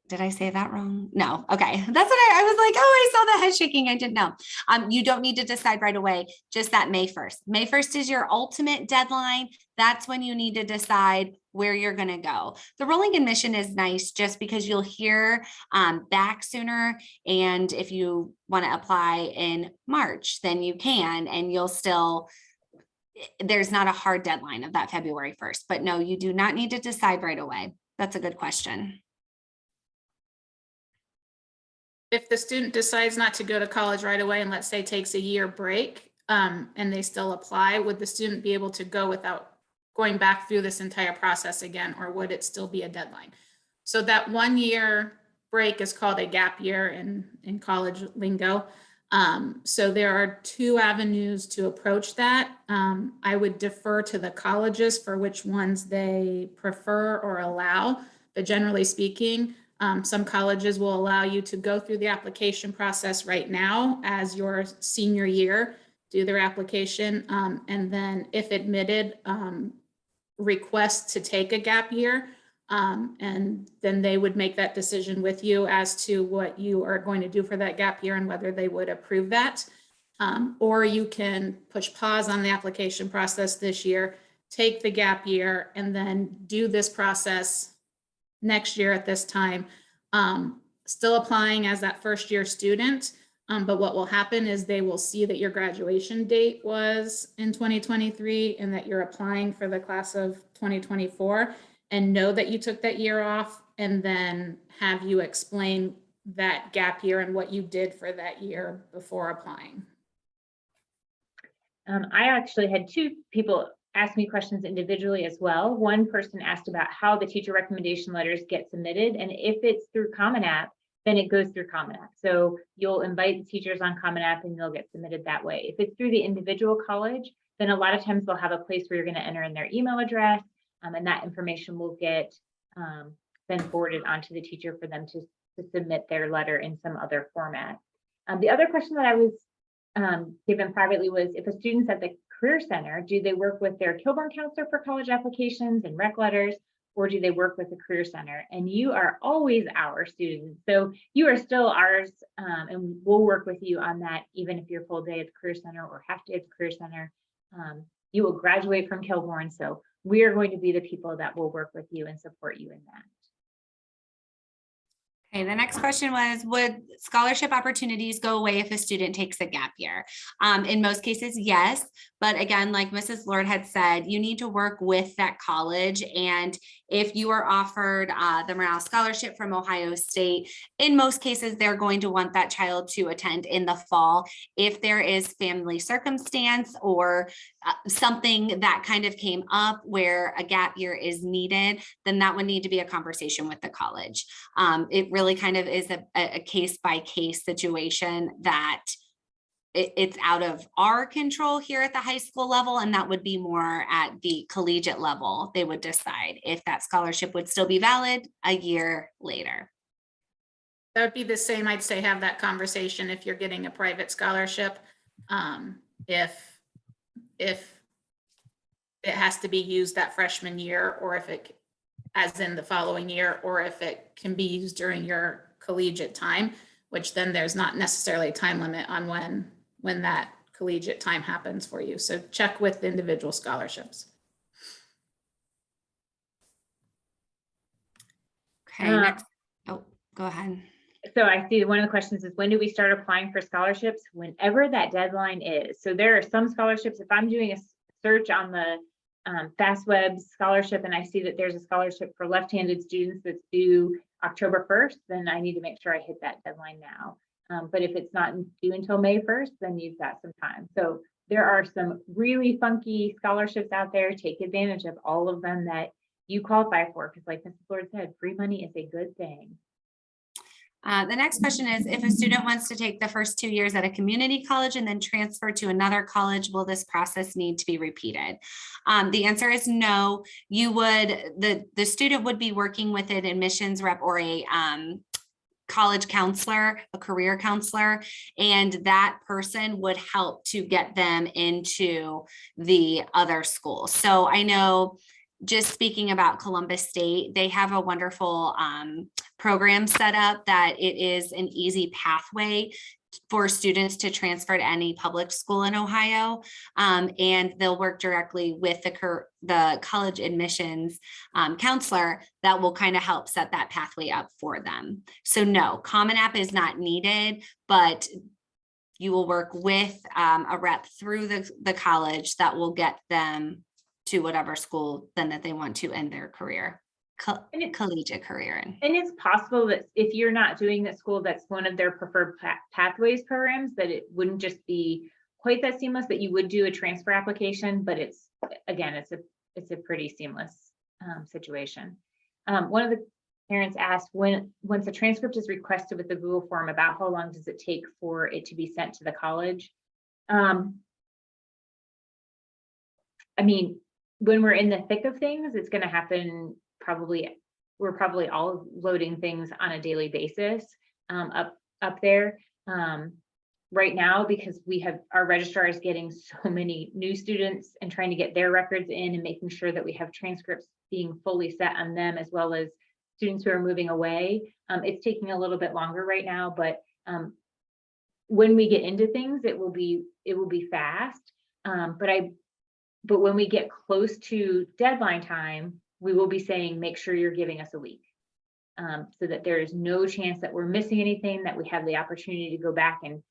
did I say that wrong? No. Okay. That's what I was like, oh, I saw the head shaking. I didn't know. You don't need to decide right away, just that May 1st. May 1st is your ultimate deadline. That's when you need to decide where you're going to go. The rolling admission is nice just because you'll hear back sooner. And if you want to apply in March, then you can, and you'll still, there's not a hard deadline of that February 1st, but no, you do not need to decide right away. That's a good question. If the student decides not to go to college right away and let's say takes a year break, and they still apply, would the student be able to go without going back through this entire process again, or would it still be a deadline? So that 1 year break is called a gap year in college lingo. So there are 2 avenues to approach that. I would defer to the colleges for which ones they prefer or allow, but generally speaking, some colleges will allow you to go through the application process right now as your senior year, do their application, and then if admitted, request to take a gap year. And then they would make that decision with you as to what you are going to do for that gap year and whether they would approve that. Or you can push pause on the application process this year, take the gap year, and then do this process next year at this time, still applying as that first year student. But what will happen is they will see that your graduation date was in 2023 and that you're applying for the class of 2024 and know that you took that year off, and then have you explain that gap year and what you did for that year before applying. I actually had 2 people ask me questions individually as well. One person asked about how the teacher recommendation letters get submitted, and if it's through Common App, then it goes through Common App. So you'll invite the teachers on Common App and they'll get submitted that way. If it's through the individual college, then a lot of times they'll have a place where you're going to enter in their email address, and that information will get then forwarded onto the teacher for them to submit their letter in some other format. The other question that I was given privately was, if a student's at the Career Center, do they work with their Kilbourne counselor for college applications and rec letters, or do they work with the Career Center? And you are always our students, so you are still ours, and we'll work with you on that, even if you're full day at the Career Center or half day at the Career Center. You will graduate from Kilbourne, so we are going to be the people that will work with you and support you in that. Okay, the next question was, would scholarship opportunities go away if a student takes a gap year? In most cases, yes. But again, like Mrs. Lord had said, you need to work with that college. And if you are offered the Morale Scholarship from Ohio State, in most cases, they're going to want that child to attend in the fall. If there is family circumstance or something that kind of came up where a gap year is needed, then that would need to be a conversation with the college. It really kind of is a case by case situation that it's out of our control here at the high school level, and that would be more at the collegiate level. They would decide if that scholarship would still be valid a year later. That would be the same, I'd say, have that conversation if you're getting a private scholarship. If it has to be used that freshman year, or if it, as in the following year, or if it can be used during your collegiate time, which then there's not necessarily a time limit on when that collegiate time happens for you. So check with individual scholarships. Okay, next. Oh, go ahead. So I see one of the questions is, when do we start applying for scholarships? Whenever that deadline is. So there are some scholarships, if I'm doing a search on the FastWeb scholarship and I see that there's a scholarship for left-handed students that's due October 1st, then I need to make sure I hit that deadline now. But if it's not due until May 1st, then you've got some time. So there are some really funky scholarships out there. Take advantage of all of them that you qualify for, because like Mrs. Lord said, free money is a good thing. The next question is, if a student wants to take the first 2 years at a community college and then transfer to another college, will this process need to be repeated? The answer is no. You would, the student would be working with an admissions rep or a college counselor, a career counselor, and that person would help to get them into the other school. So I know, just speaking about Columbus State, they have a wonderful program set up that it is an easy pathway for students to transfer to any public school in Ohio, and they'll work directly with the college admissions counselor that will kind of help set that pathway up for them. So no, Common App is not needed, but you will work with a rep through the college that will get them to whatever school then that they want to end their career, collegiate career in. And it's possible that if you're not doing that school, that's one of their preferred pathways programs, that it wouldn't just be quite that seamless that you would do a transfer application, but it's, again, it's a pretty seamless situation. One of the parents asked, once a transcript is requested with the Google form, about how long does it take for it to be sent to the college? I mean, when we're in the thick of things, it's going to happen we're probably all loading things on a daily basis up there. Right now, because our registrar is getting so many new students and trying to get their records in and making sure that we have transcripts being fully set on them, as well as students who are moving away. It's taking a little bit longer right now, but when we get into things, it will be fast. But when we get close to deadline time, we will be saying, make sure you're giving us a week, so that there is no chance that we're missing anything, that we have the opportunity to go back and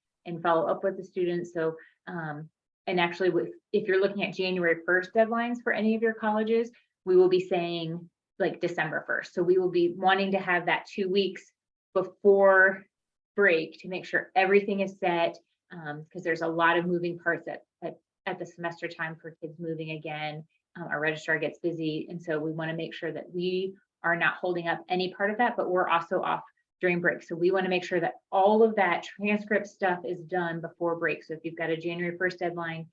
follow up with the students. So, and actually, if you're looking at January 1st deadlines for any of your colleges, we will be saying like December 1st. So we will be wanting to have that 2 weeks before break to make sure everything is set, because there's a lot of moving parts at the semester time for kids moving again. Our registrar gets busy, and so we want to make sure that we are not holding up any part of that, but we're also off during break. So we want to make sure that all of that transcript stuff is done before break. So if you've got a January 1st deadline,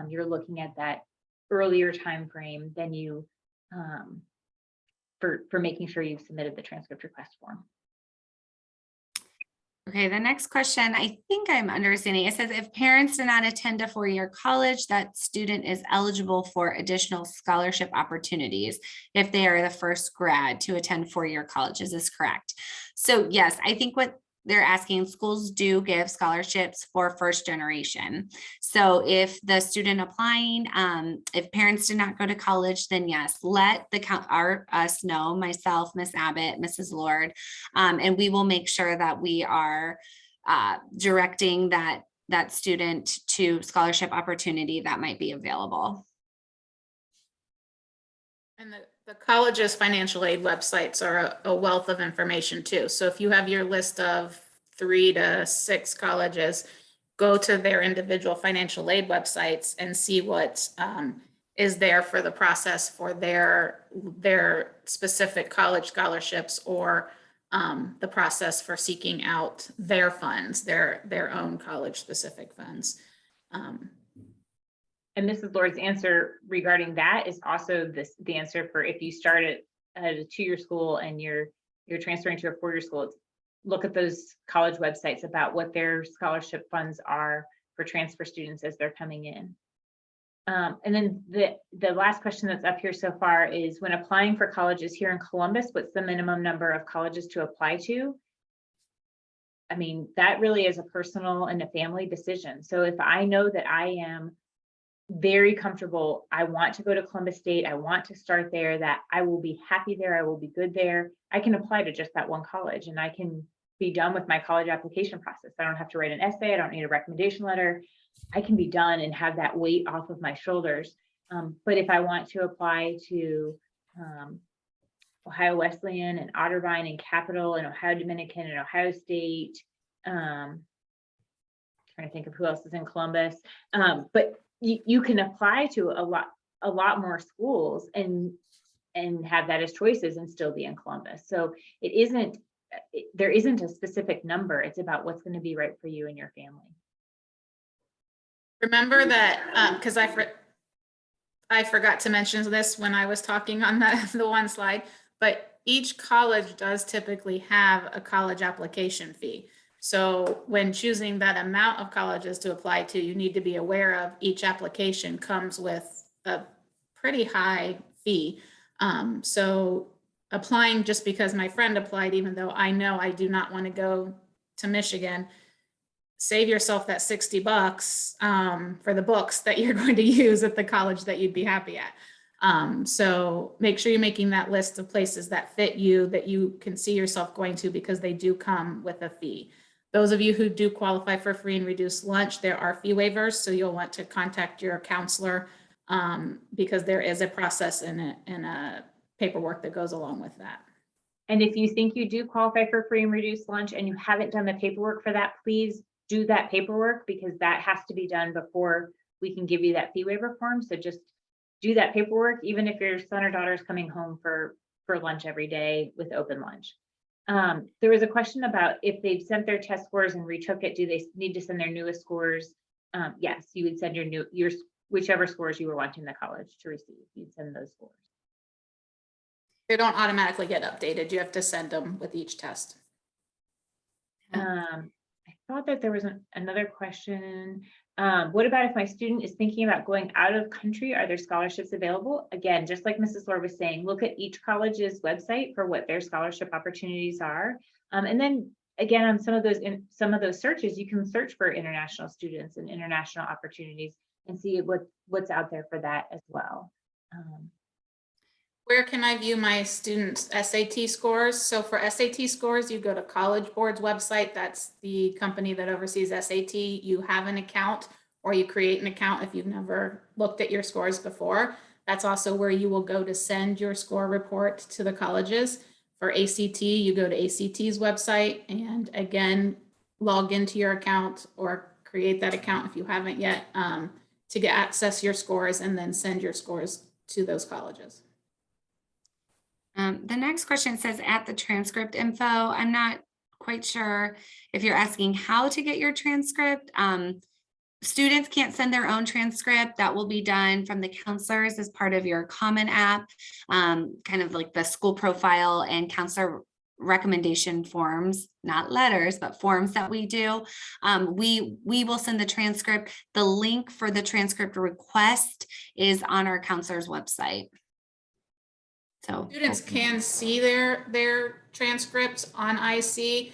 you're looking at that earlier time frame than you for making sure you've submitted the transcript request form. Okay, the next question, I think I'm understanding. It says if parents do not attend a four-year college, that student is eligible for additional scholarship opportunities if they are the first grad to attend four-year college. Is this correct? So yes, I think what they're asking, schools do give scholarships for first generation. So if the student applying, if parents did not go to college, then yes, let us know, myself, Miss Abbott, Mrs. Lord, and we will make sure that we are directing that student to scholarship opportunity that might be available. And the college's financial aid websites are a wealth of information too. So if you have your list of 3 to 6 colleges, go to their individual financial aid websites and see what is there for the process for their specific college scholarships, or the process for seeking out their funds, their own college specific funds. And Mrs. Lord's answer regarding that is also the answer for if you start at a 2-year school and you're transferring to a 4-year school. Look at those college websites about what their scholarship funds are for transfer students as they're coming in. And then the last question that's up here so far is, when applying for colleges here in Columbus, what's the minimum number of colleges to apply to? I mean, that really is a personal and a family decision. So if I know that I am very comfortable, I want to go to Columbus State, I want to start there, that I will be happy there, I will be good there, I can apply to just that one college and I can be done with my college application process. I don't have to write an essay, I don't need a recommendation letter. I can be done and have that weight off of my shoulders. But if I want to apply to Ohio Wesleyan and Otterbein and Capital and Ohio Dominican and Ohio State, trying to think of who else is in Columbus, but you can apply to a lot more schools and have that as choices and still be in Columbus. So there isn't a specific number. It's about what's going to be right for you and your family. Remember that, because I forgot to mention this when I was talking on the one slide, but each college does typically have a college application fee. So when choosing that amount of colleges to apply to, you need to be aware of each application comes with a pretty high fee. So applying just because my friend applied, even though I know I do not want to go to Michigan, save yourself that $60 for the books that you're going to use at the college that you'd be happy at. So make sure you're making that list of places that fit you, that you can see yourself going to, because they do come with a fee. Those of you who do qualify for free and reduced lunch, there are fee waivers. So you'll want to contact your counselor because there is a process and a paperwork that goes along with that. And if you think you do qualify for free and reduced lunch and you haven't done the paperwork for that, please do that paperwork, because that has to be done before we can give you that fee waiver form. So just do that paperwork, even if your son or daughter is coming home for lunch every day with open lunch. There was a question about if they've sent their test scores and retook it, do they need to send their newest scores? Yes, you would send your whichever scores you were wanting the college to receive, you'd send those scores. They don't automatically get updated. You have to send them with each test. I thought that there was another question. What about if my student is thinking about going out of country? Are there scholarships available? Again, just like Mrs. Lord was saying, look at each college's website for what their scholarship opportunities are. And then again, on some of those searches, you can search for international students and international opportunities and see what's out there for that as well. Where can I view my students' SAT scores? So for SAT scores, you go to College Board's website. That's the company that oversees SAT. You have an account, or you create an account if you've never looked at your scores before. That's also where you will go to send your score report to the colleges. For ACT, you go to ACT's website and again, log into your account or create that account if you haven't yet, to get access your scores and then send your scores to those colleges. The next question says at the transcript info. I'm not quite sure if you're asking how to get your transcript. Students can't send their own transcript. That will be done from the counselors as part of your Common App, kind of like the school profile and counselor recommendation forms, not letters, but forms that we do. We will send the transcript. The link for the transcript request is on our counselor's website. So students can see their transcripts on IC.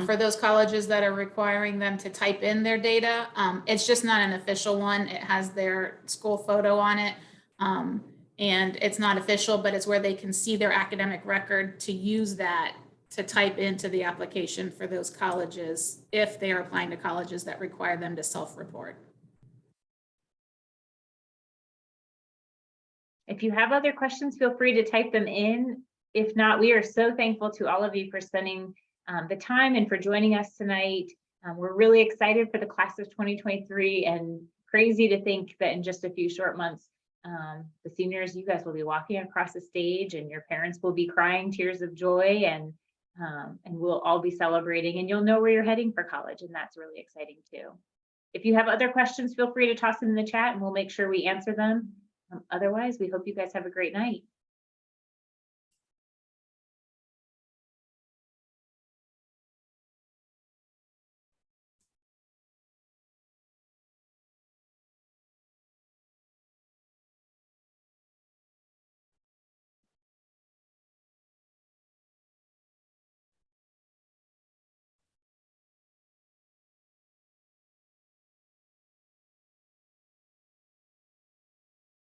For those colleges that are requiring them to type in their data. It's just not an official one. It has their school photo on it. And it's not official, but it's where they can see their academic record to use that to type into the application for those colleges if they are applying to colleges that require them to self-report. If you have other questions, feel free to type them in. If not, we are so thankful to all of you for spending the time and for joining us tonight. We're really excited for the class of 2023 and crazy to think that in just a few short months, the seniors, you guys will be walking across the stage and your parents will be crying tears of joy, and we'll all be celebrating, and you'll know where you're heading for college, and that's really exciting too. If you have other questions, feel free to toss them in the chat and we'll make sure we answer them. Otherwise, we hope you guys have a great night.